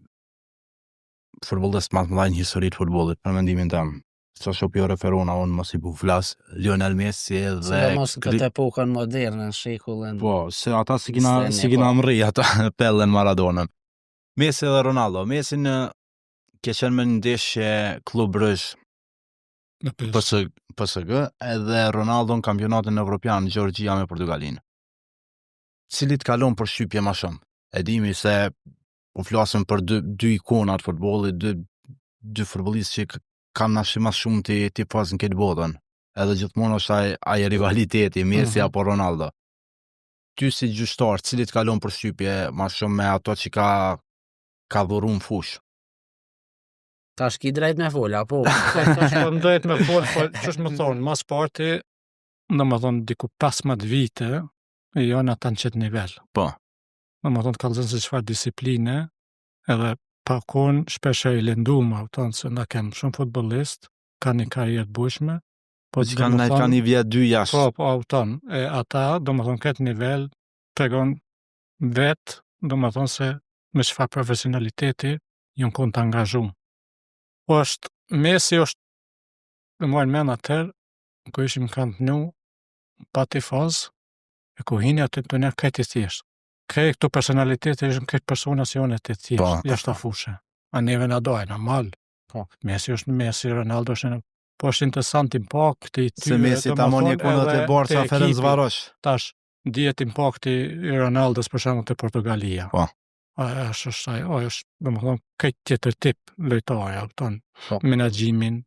futbollist më të mëdhenj historitë futbollit, për mendimin tim. Sa shopi referona unë mos i bu flas Lionel Messi dhe mos këtë epokën moderne në shekullin. Po, se ata si kina mri ata Pellen Maradonën. Messi dhe Ronaldo. Messi në ke qenë me ndeshje Klub Brugge PSG edhe Ronaldo në kampionatin evropian Gjorgjia me Portugalinë. Cilit kalon për shqypje ma shumë. E dimi se u flasëm për dy ikonat futbollit, dy futbollistë që kanë na më shumë ti pas në këtë botën. Edhe gjithmonë është ai rivaliteti Messi apo Ronaldo. ty si gjyqtar, cilit kalon përshtypje ma shumë me ato që ka dhuru në fush? Tash ki drejt me fola, po. Tash po drejt me fol, po ç'është më thonë, mas parti, domethënë diku 15 vite, janë ata në qëtë nivel. Po. Domethënë kallëzën se çfarë disipline, edhe pa konë shpesh e i lënduma, se na kem shumë futbollist, ka një karrierë të bujshme, po që ka një vjet 2 jashtë. Po, ata, domethënë këtë nivel, tregon vetë, domethënë se me çfarë profesionaliteti janë konë të angazhuar. Po Messi është, më men atëherë, ku ishim kampinu, pa tifaz, e ku hini atë të nërë këtë i thjeshtë. Këtë këto personalitete ishim këtë persona si janë të thjeshtë, jashtë afushe. A neve në dojë, normal. Messi është Messi, Ronaldo është në... Po është interesant impakti i tyre. Se Messi ta mon një kundët e Barca Ferencvarosh. Tash, dihet impakti i Ronaldos për shembull te Portugalia. Po. Është, domethënë, këtë tjetër tip lojtarja, menaxhimin,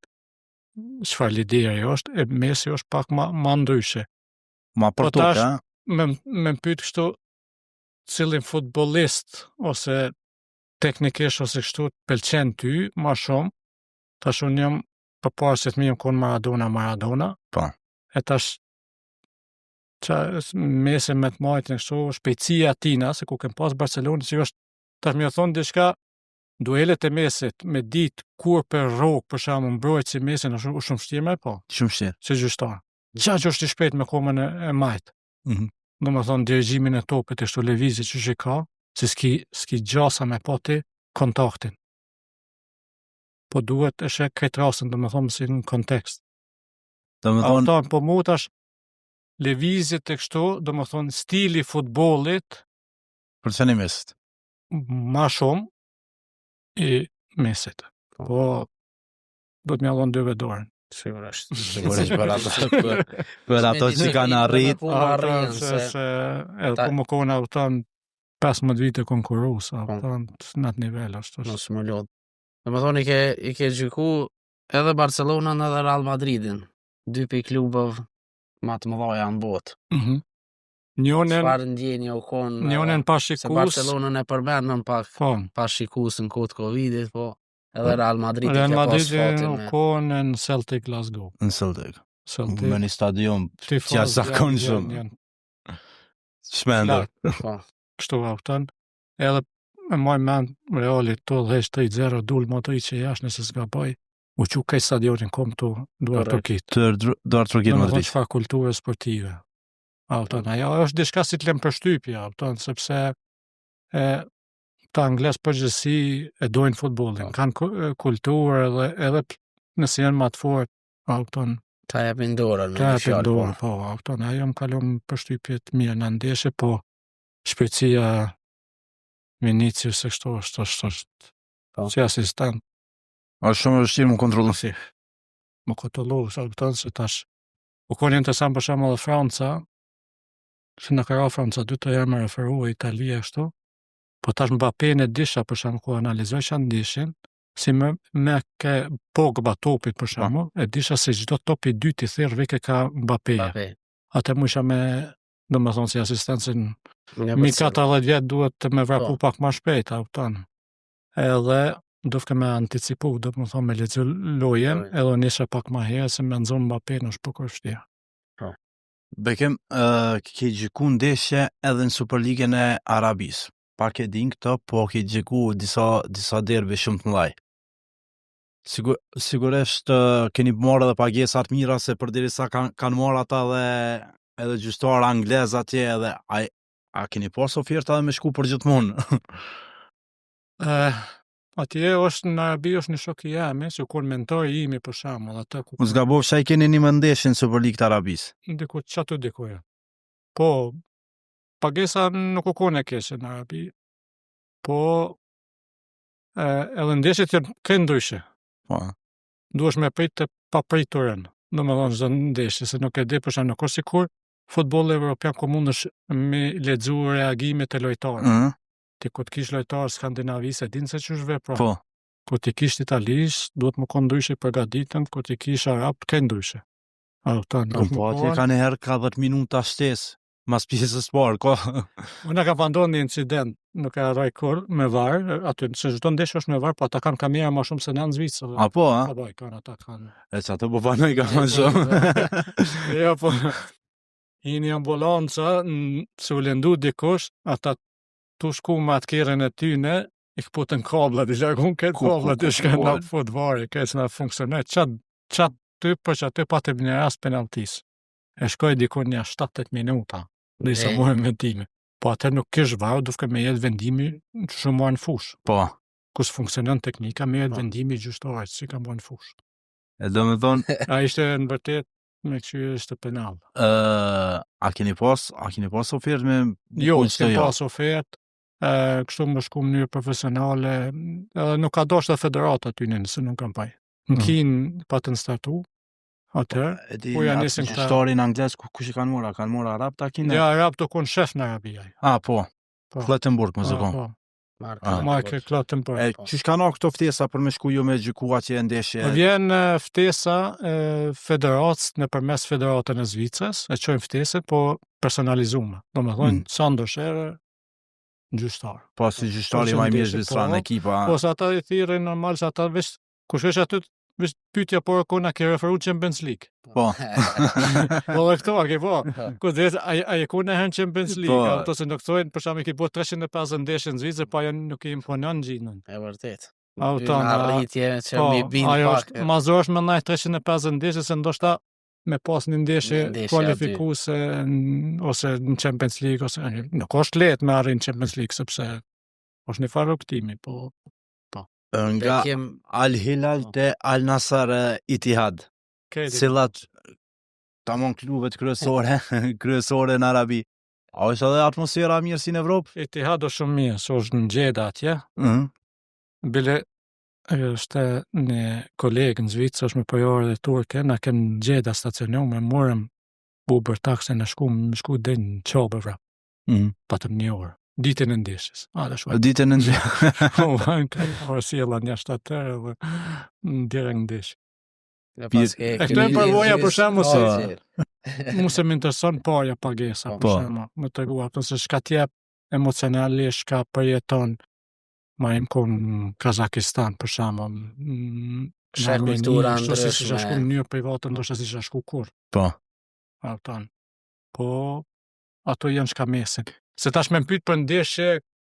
çfarë lideri është, e Messi është pak ma ndryshe. Ma për tokë, me pyet kështu, cilin futbollist, ose teknikisht, ose kështu, pëlqen ty, ma shumë, tash unë jam përpara se të mi jam konë Maradona, po. E tash, Messi me të majtë në kështu, shpejtësia tina, se ku kem pas Barcelonës, që është, tash më thonë diçka, duelet e Messit, me ditë kur për rrugë, për shembull mbrojtës si Messi, në shumë vështirë me po. Shumë vështirë. Si gjyqtar. Gjatë është i shpejt me komën e majtë. Domethënë dirigimin e topit e kështu lëvizje që ka, se s'ki gjasa me po ti kontaktin. Po duhet e shek këtë rastin, domethënë si në kontekst. Domethënë po mu tash lëvizjet e kështu, domethënë stili futbollit pëlqen i Messit. Ma shumë i Messit. Po do të më dhon dy dorën. Sigurisht për ato që kanë arrit. Edhe po më kona auton 15 vite konkurrues, auton në atë nivel ashtu. Mos më lodh. Domethënë i ke gjyku edhe Barcelonën edhe Real Madridin, dy pi klubov më të mëdha në botë. Çfarë ndjenje u kon? Njënën pa shikus. Se Barcelonën e përmendëm pak pa shikus në kohë të Covidit, po edhe Real Madrid Real Madrid u kon në Celtic Glasgow. Në Celtic. Me një stadion që zakonshëm. Shmendur. Kështu auton. Edhe me moj mend Reali to 3-0 dul Modrić jashtë nëse s'gaboj. U qu kaj stadionin kom tu duar Turkit. Duar Turkit Modrić. Çfarë kulture sportive. Auton, ajo është diçka si të lëm përshtypje, auton, sepse ta angles përgjithësi e dojnë futbollin, kanë kulturë edhe nëse janë më të fortë, auton. Ta japin dorën. Ta japin dorën, po, auton, ajo më kalon përshtypje të mirë në ndeshje, po shpejtësia Vinicius e kështu është si asistent. Është shumë vështirë më kontrollu. Më kontrollu, auton se tash. U konë interesant për shembull Franca, që në ka Franca 2 herë më referua Italia kështu. Po tash Mbappé në disha për shembull ku analizoj çan ndeshin, si me ke Pogba topit për shembull, e disha se çdo top i dytë i thirr veke ka Mbappé. Atë më isha me, domethënë si asistencën mi 40 vjet duhet të me vrapu pak më shpejt, kupton. Edhe doftë me anticipu, domethënë me lexu lojën, edhe nisha pak më herë se me nxon Mbappé në shpokor vështirë. Bekem, ke gjyku ndeshje edhe në Superligën e Arabisë. Pak e din këto, po ke gjyku disa derbi shumë të mëdhaj. Sigurisht keni marrë edhe pagesat mira se përderisa kanë marrë ata edhe gjyqtarë anglez atje edhe a keni pas oferta edhe me shku për gjithmonë? Atje është në Arabi është një shok i jemi, që kur mentori imi për shembull, atë ku Unë zgabov që ai keni një ndeshje në Superligë të Arabisë. Diku çatu diku. Po pagesa nuk u kone keqe në Arabi. Po edhe ndeshjet janë kënë ndryshe. Po. Duhesh me prit të papriturën. Domethënë çdo ndeshje se nuk e di për shembull sikur futbolli evropian ku mundesh me lexu reagimet e lojtarëve. Ti ku të kish lojtarë skandinavisë, e din se ç'është vepra. Po. Ku ti kish italisht, duhet më kon ndryshe përgatitën, ku ti kish arab, të ndryshe. Po atje ka një herë ka 10 minuta shtesë. mas pjesës parë, ka. Unë ka pandon një incident, nuk e harroj kur, me VAR, aty se çdo ndeshje është me VAR, po ata kanë kamera më shumë se në Zvicër. A po, a? Po, kanë ata kanë. E që ato po panoj ka më shumë. Jo, po. Një ambulanca, se u lëndu dikush, ata tu shku me atë kerën e tyne, i këputën kablat, i largun këtë kablat, i shka nga fut vari, këtë që nga funksionet, qatë ty për që aty pa të një rast penaltis. E shkoj dikun një 7-8 minuta, dhe i sa mojë vendimi. Po atër nuk kish varë, dufke me jetë vendimi që shumë marë në fush. Po. Kus funksionon teknika, me jetë vendimi gjyshtarët, si ka marë në fush. E do me thonë... A ishte në vërtet me këqyre ishte penal. A keni pas ofertë me... Jo, s'kem pas ofertë. Kështu më shku mënyrë profesionale, edhe nuk ka doshtë dhe federata ty nëse nuk kam paj. Në kinë pa të në startu, atër, po janë nisin këta... Gjyshtarin angles, kush i kanë mora? Kanë mora Arab të akinë? Ja, Arab të konë shef në Arabia. Po. Klattenburg, më zëkon. Marke Klattenburg. Qysh kanë këto ftesa për me shku ju me gjykua që e ndeshje? Vjen ftesa federatës në përmes federatën e Zvicrës, e qojnë ftese, po personalizume. Do me thonë, sa ndëshere, gjyshtar. Po, si gjyhtari ma i mirë zvicran ekipa. Po, se ata i thirë normal, se ata vesh, kush vesh aty, vesh pytja por kona ke referu Champions League. Po. Po, dhe këto, ke po. Kudres, a je kona herën Champions League, ato se nuk thojnë, për shami ki bo 350 ndeshje në Zvicër, pa janë nuk i imponon gjinën. E vërtet. Arritje që mi bin pak. Ajo është mazorsh me najt 350 ndeshje, se ndoshta me pas një ndeshje kualifikuse ose në Champions League, ose nuk është letë me arrin Champions League, sepse është një farë optimi, po. Nga Al-Hilal të Al-Nasar Itihad, cilat tamon klubet kryesore në Arabi, a është edhe atmosfera mirë si në Evropë? Itihad është shumë mirë, so është në Gjeda atje, bile është një kolegë në Zvicër, është me pojore dhe turke, na kem Gjeda stacionum, me morëm Uber taksi në shku dhe në qobëvra, patëm një orë, ditën e ndeshjes. Ditën e ndeshjes. Orë sjella një 7 dhe në direkt ndeshje. E këto e përvoja për shemë se mu se më intereson parja pagesa, për shemë, më të rrua, përse shka tjep emocionalisht, shka përjeton, ma im ku në Kazakistan, për shemë, në Armeni, shto si që shku në një privatën, ndoshta si që shku kur. Po. Po, ato janë shka mesin. Se tash me mpyt për ndeshje,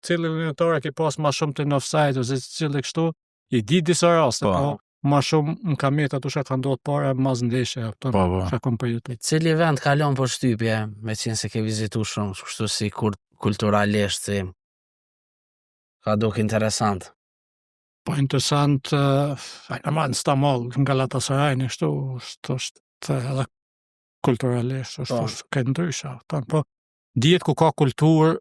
cilë lënëtore ke pas ma shumë të në offside, ose cilë e kështu, i di disa raste, po, ma shumë në kamet ato shka ka ndodhë para, mas ndeshje, shka kom për jetu. Cili vend kalon për shtypje, me qenë se ke vizitu shumë, kështu si kulturalisht, si ka duk interesant. Po interesant, në Stamol, në Galatasaray, në shtu, është edhe kulturalisht, është këtë ndrysha. Po, djetë ku ka kulturë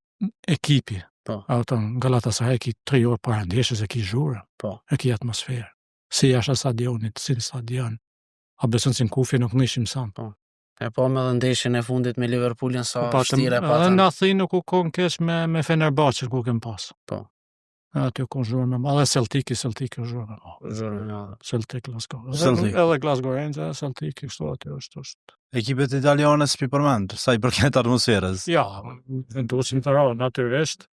ekipi. Galatasaray ki 3 orë para ndeshjes e ki zhurë, e ki atmosferë. Si jashtë stadionit, si në stadion. A besën si në Kufi nuk nishim sam. E po me dhe ndeshjen e fundit me Liverpoolin sa shtire patën. Në Athinë ku kon kesh me Fenerbahçe ku kem pas. Aty ku zhurë me edhe Celtic u zhurë. Celtic Glasgow. Edhe Glasgow Rangers, Celtic kështu aty është. Ekipet italiane s'pi përmend, sa i përket atmosferës. Ja, vendosim të rarë, natyrisht.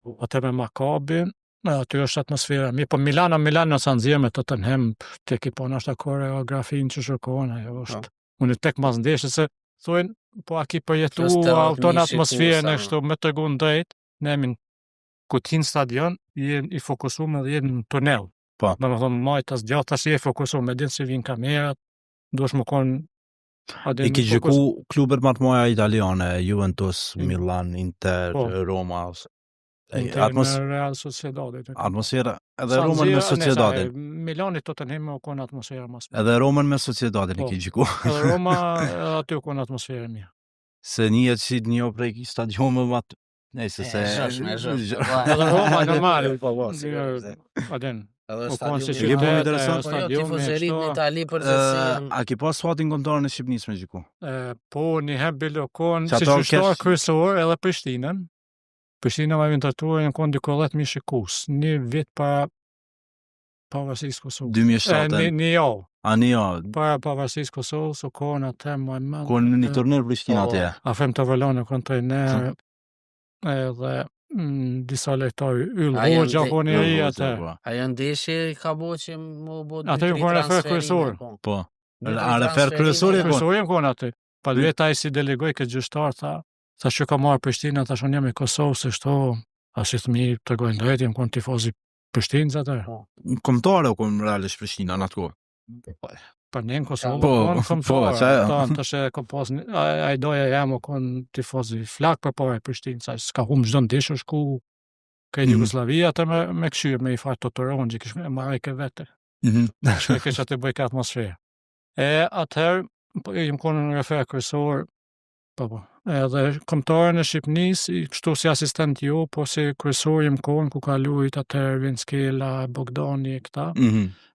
Atë me Maccabi, aty është atmosfera mirë, po Milano nësa nëzirë me Tottenham, të ekipon është koreografin që shërkohen, ajo është. Unë tek mas ndeshë, se thujnë, po a ki përjetu tonë atmosferën e kështu, me të regu në drejt, ne emin, ku t'hin stadion, jenë i fokusume dhe jenë në tunel. Po. Dhe me thonë, majtas gjatë, tash je fokusume, dinë se vinë kamerat, duesh më konë. E ki gjyku klubet më të moja italiane, Juventus, Milan, Inter, Roma, Real Sociedadit. Atmosfera, edhe Roman me Sociedadit. Milani Tottenham u konë atmosfera mas. Edhe Roman me Sociedadit e ki gjyku. Edhe Roma aty u konë atmosfera mirë. Se njët si një prej stadion më matë, nejse se... Edhe Roma normal. Aden. Edhe tifozërit në Itali për zësien. A ki pas fatin kontorën e Shqipnisë me gjyku? Po, një hem bilo konë, si qështuar kryesor edhe Prishtinën. Prishtina ma vjen tatuar në konë dikollet mi shikus. Një vit para pavarësisë Kosovës. 2007. Një javë. Një javë. Para pavarësisë Kosovës, u konë atë më më. Konë një turnir Prishtina atje. Afem të vëllone konë trajner edhe disa lojtarë Yll Hoxha konë i ri atë. Ajo ndeshje ka bo që më bo 2-3 atë konë refer kryesor. Po. A refer kryesori konë? Kryesori konë atë. Pa vetë ai si delegoj këtë gjyqtar tha që ka marrë Prishtina, tash unë jam i Kosovës, se shto as i fëmijë tregojnë drejtë, jam konë tifoz i Prishtinës atë. Kombëtare u konë realisht Prishtina në atë kohë. Për ne në Kosovë, po, tash e kom pas, ai doja jam u konë tifoz i flak për para Prishtinës, ai s'ka humbë çdo ndeshje shku ka Jugoslavia atë me këshyr me i fat Totoron, që kishte marrë ke vetë. Shkoj që atë bëj ka atmosferë. Atëherë jam konë refer kryesor, po. Edhe kombëtarën e Shqipënisë, kështu si asistent jo, po si kryesor jam konë ku ka luajt atëherë Vinskela, Bogdani e këta.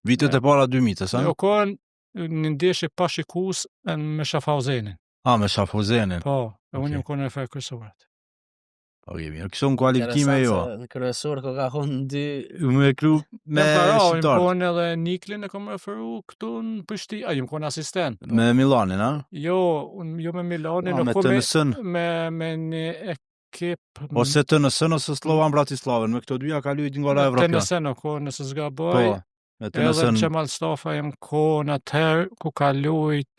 Vitet e para 2000-s, a? Jo konë një ndeshje pa shikues me Schaffhausenin. Me Schaffhausenin. Po, unë jam konë refer kryesor. Mirë, kështu në kualifikime jo. Në kryesor ko ka konë 2 me klub me shqiptar. Jam konë edhe Niklin e kom referu këtu në Prishtinë, jam konë asistent. Me Milanin, a? Jo me Milanin, me TNS-n. Me një ekip. Ose TNS-n ose Slovan Bratislavën, me këto dyja ka luajt nga Evropa. TNS-n konë nëse s'gaboj. Po. Me TNS-n. Edhe Qemal Stafa jam konë atëherë ku ka luajt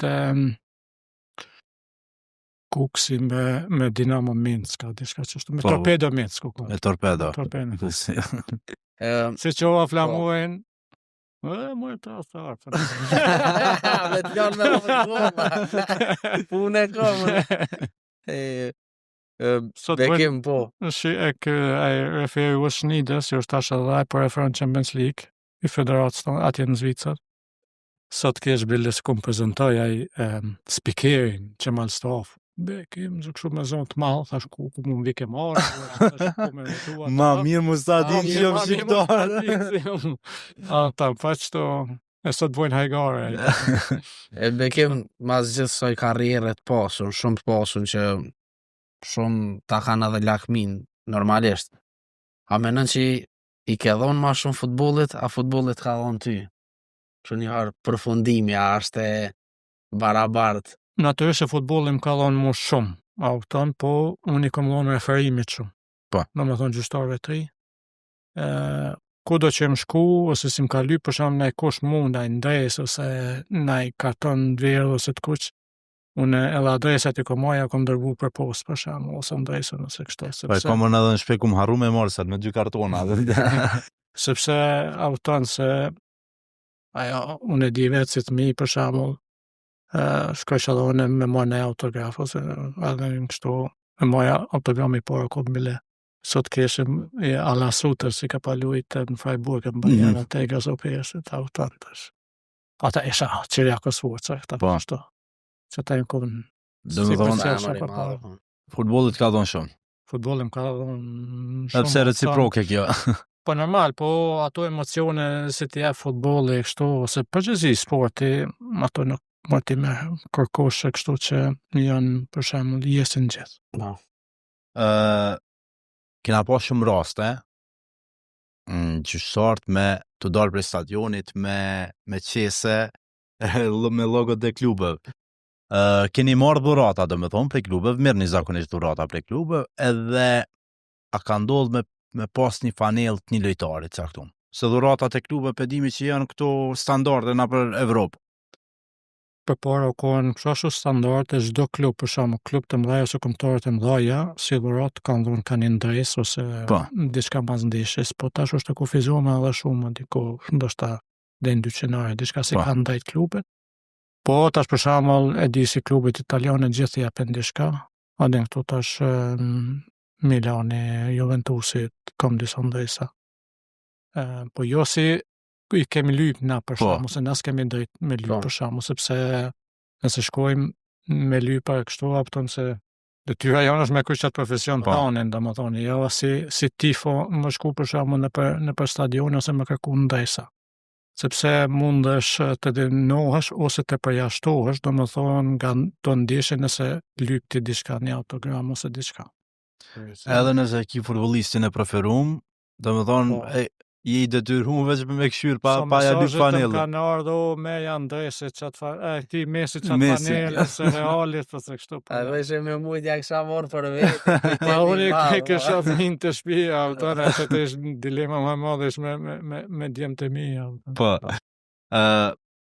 Kuksi me Dinamo Minsk, diçka çështë, me Torpedo Minsk. Me Torpedo. Si qova flamurin, më të asarë. Me të janë me goma. Punë e komë. Bekim po. Ai referi Wasnidas, që është tash edhe ai për referon Champions League i federatës atje në Zvicër. Sot kesh bile se kom prezentoj ai speakerin Qemal Staf. Bekim, kështu me zonë të malë, thash ku mu më vike marë, ma mirë mu sta din shumë shqiptarë. Ta pa qëto, e sot bojnë hajgare. Bekim, mas gjithë soj karriere të pasun, shumë të pasun që shumë ta kanë edhe lakmin, normalisht. A menën që i ke dhonë ma shumë futbolit, a futbolit ka dhonë ty? Që njëherë përfundimi, a është e barabartë? Natyrisht se futbolli më ka dhonë më shumë, a kupton, po unë i kam dhonë referimit shumë. Po. Do me thonë gjyqtarëve të ri. Kudo që më shku, ose si më ka lyp, për shkak ndaj kush mund, ndaj ndres, ose ndaj karton verë, ose të kuq, unë edhe adresat i komaja kom dërgu për post, për shkak, ose ndresën, ose kështu. Po, kom edhe në shpe kum harru me morsat, me 2 kartona. Sepse, a kupton se, ajo, unë e di vetë si të mi, për shembull, shkoj edhe unë me marrë në autograf, ose edhe në kështu, me marrë autograf i para ko bile. Sot keshim Ala Suter, si ka paluajt në Freiburg, në Bayern, atë e gazopesh, të autantës. Ata isha qërja Kosovë, këta kështu. Që ta në kohën... Dhe më thonë, futbolit ka dhonë shumë. Futbolim ka dhonë shumë. Dhe pse reciproke kjo. Po normal, po ato emocione si të jep futbolli kështu, ose përgjithësi sporti, ato nuk ti me kërkosh kështu që janë për shembull jesin gjithë. Kena pa shumë raste, gjyqtarët me të dalë prej stadionit me qese, me logot e klubeve. Keni marrë dhurata, do me thonë, prej klubeve, merrni zakonisht dhurata prej klubeve, edhe a ka ndodhur me pas një fanell të një lojtari caktuar. Se dhuratat e klubeve pedimi që janë këto standarde na për Evropë. Për para u kohen kështu standarde çdo klub, për shembull klub të mëdha ose kombëtarë të mëdha, si dhurat kanë dhënë kanë ndres ose diçka pas ndeshjes, po tash është kufizuar edhe shumë diku, ndoshta deri në 200 diçka si kanë ndajt klubet. Po tash për shembull e di si klubet italiane gjithë japin diçka, a den këtu tash Milani, Juventusi kam disa ndresa. Po jo si i kemi lyp na për shkak, ose nas kemi drejt me lyp për shkak, sepse nëse shkojmë me lypa kështu, apton se detyra jonë është me kryq atë profesion tonë, domethënë, jo si tifo më shku për shkak në stadion ose me kërku ndajsa. Sepse mundesh të dënohesh ose të përjashtohesh, domethënë nga të ndeshje nëse lyp ti diçka në autogram ose diçka. Edhe nëse ki futbollistin e preferuar, domethënë je i detyruar veç me këshyr pa Sa ja dy mesazhet panellë. kanë ardhur me Andresi këti Messi çat Messi. panelës së Realit ose kështu. A veç me mujtja kisha morë për vetë. Ma unë e kisha fëmin të shtëpia, autore, se të ishte dilema më e madhe ishte me djemtë e mi. Po.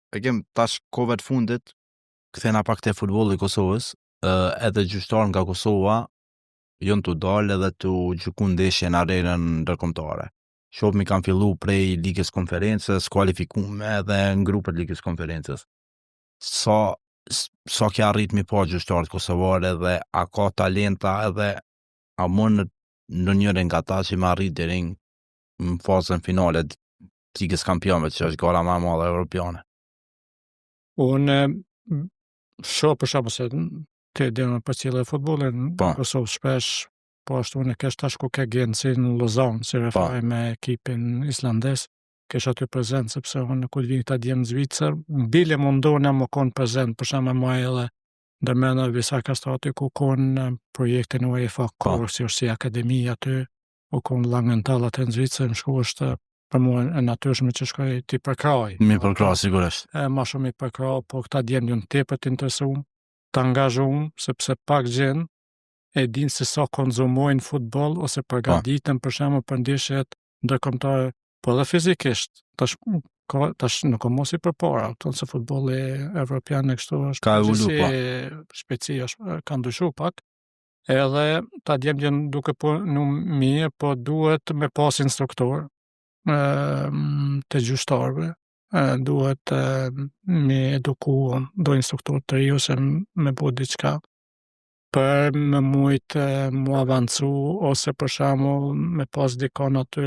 E kem tash kohëve të fundit, kthena pak te futbolli i Kosovës, edhe gjyqtar nga Kosova janë të dalë edhe të gjyku ndeshje në arenën ndërkombëtare. Shohmi kanë fillu prej Ligës Konferencës, kualifikume edhe në grupet Ligës Konferencës. Sa ke arrit mi pa gjyqtarët kosovarë edhe a ka talenta edhe a mund në njërin nga ta që më arrit deri në fazën finale të Ligës Kampionëve, që është gara më e madhe europiane. Unë shoh për shkak se te dhe në përcjellje e futbollit në Kosovë shpesh, po ashtu unë kesh tash ku ke Genci në Lozan, si refaj me ekipin islandes, kesh aty prezent, sepse unë kur vini ta djem në Zvicër, bile mundona më konë prezent, për shkak më edhe ndërmend disa kastrati ku konë projektin UEFA kursi ose si akademi aty, u konë Langenthal atë në Zvicër, më shku është për mua e natyrshme që shkoj ti përkraj. Mi përkraj sigurisht. Ma shumë i përkraj, po këta djemë jënë tepër të interesuar, të angazhuar, sepse pak gjën e din se sa konzumojnë futboll ose përgatiten për shembull për ndeshjet ndërkombëtare, po edhe fizikisht. Tash nuk ka mos i përpara, tonë se futbolli evropian kështu është ka evoluar, shpejtësi është ka ndryshuar pak. Edhe ta djemë janë duke punu mirë, po duhet me pas instruktor të gjyqtarëve. Duhet me eduku do instruktor të riu se me bo diçka për me mujtë mu avancu ose për shembull me pas dikon aty,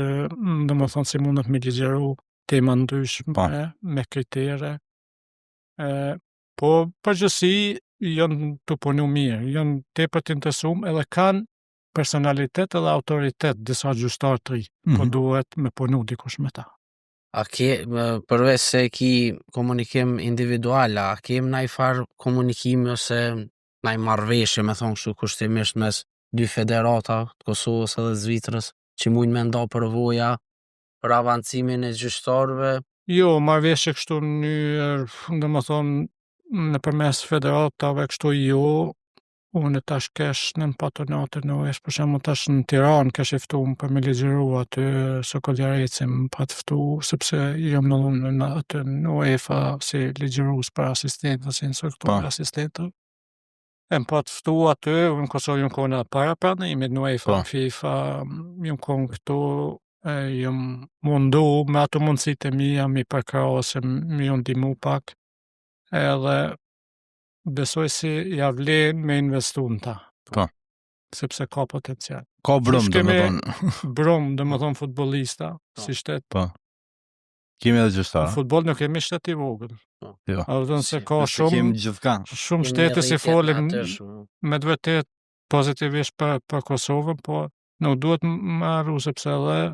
domethënë si mundet me ligjeru tema ndryshme me kritere. Po përgjithësi janë të punu mirë, janë tepër të interesuar edhe kanë personalitet edhe autoritet disa gjyqtarë të ri, po duhet me punu dikush me ta. A ke, përveç se ki komunikim individual, a kem ndaj farë komunikimi ose ndaj marrëveshje, me thonë kështu kushtimisht mes dy federata të Kosovës edhe Zvicrës, që mujnë me nda përvoja për avancimin e gjyqtarëve? Jo, marrëveshje kështu në mënyrë, domethënë nëpërmes federatave kështu jo. Unë tash kesh në patronatën e UEFA, për shembull tash në Tiranë kesh ftuar për me ligjëru aty Sokoljarecin pa të ftuar, sepse jam në aty në UEFA si ligjërues për asistent ose instruktor asistent. Em pa të ftuar aty, në Kosovë jam konë para pranimit në UEFA, FIFA, jam konë këtu, jam mundu me ato mundësitë e mia mi përkrah ose mi ju ndihmu pak. Edhe besoj si ja vlen me investu në ta. Sepse ka potencial. Ka brum, domethënë. Brum, domethënë futbollista, si shtet. Kemi edhe gjyqtar. Futboll nuk kemi shtet i vogël. Jo. A do të se ka shumë shtete si folën me të vërtet pozitivisht për Kosovën, po nuk duhet më arru sepse edhe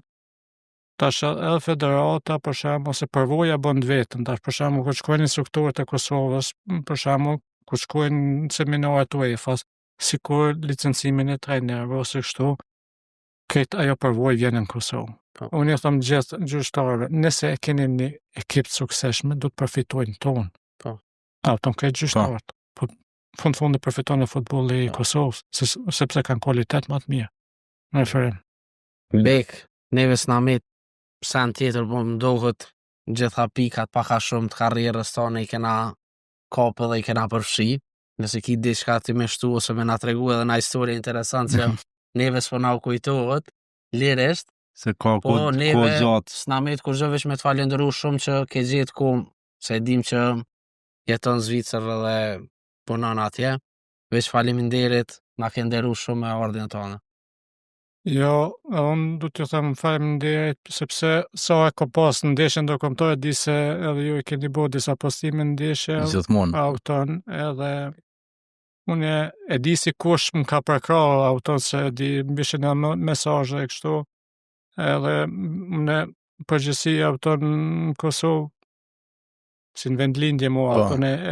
tash edhe federata për shembull ose përvoja bën vetëm, tash për shembull kur shkojnë instruktorët e Kosovës, për shembull kur shkojnë në seminaret UEFA-s, sikur licencimin e trajnerëve ose kështu, këtë ajo përvojë vjen në Kosovë. Unë i them gjithë gjyqtarëve, nëse e keni një ekip të suksesshëm, do të përfitojnë tonë. Ato këtë gjyqtarët. Po fundi përfiton në futbolli i Kosovës, sepse kanë kvalitet më të mirë. Në referim. Bek, neve s'namit sen tjetër, po më dohet gjitha pikat paka shumë të karrierës tonë i kena kapë dhe i kena përfshi. Nëse ki diçka ti me shtu ose me na tregu edhe na histori interesant që neve s'po na u kujtohet, lirisht, se ka po neve gjatë. s'namit kur gjë veç me të falendëru shumë që ke gjetë ku, se dim që jeton Zvicër dhe punon atje, veç faleminderit na ke nderu shumë me ardhin tonë. Jo, unë du t'ju them faleminderit sepse sa e ka pas në ndeshje ndërkombëtare, di se edhe ju e keni bërë disa postime në ndeshje. Gjithmonë. Auton, edhe unë e di si kush më ka përkrahur auton se di mbishin në mesazhe e kështu. Edhe në përgjithësi auton në Kosovë si në vendlindje mua auton e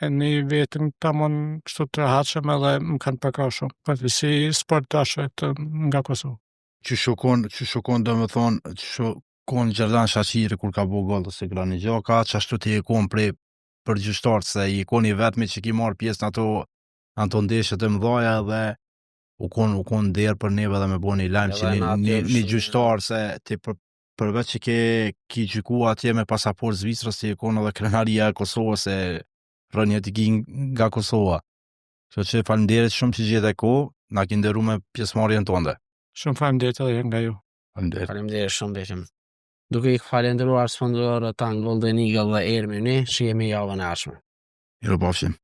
një vetëm tamon kështu të rahatshëm edhe më kanë përkrahur shumë. Përgjithësi sportashët nga Kosovë. Që shokon domethënë, kon Gjerdan Shaqiri kur ka bu gol ose Grani Gjoka, qashtu ti e kon prej për gjyshtarët se i kon i vetmi që ki marrë pjesë në ato ndeshjet e mëdhaja dhe u kon derë për neve dhe me bo një lajm që një gjyshtar se ti përveç që ki gjyku atje me pasaport Zvicrës ti e kon edhe krenaria e Kosovës se rënjet i ki nga Kosova. Që faleminderit shumë që gjete kohë, na ki nderu me pjesëmarrjen tënde. Shumë faleminderit edhe nga ju. Faleminderit shumë Beqim. Duke i falenderuar sponsorët tanë Golden Eagle dhe Ermini, që jemi javën e ardhshme. Mirupafshim.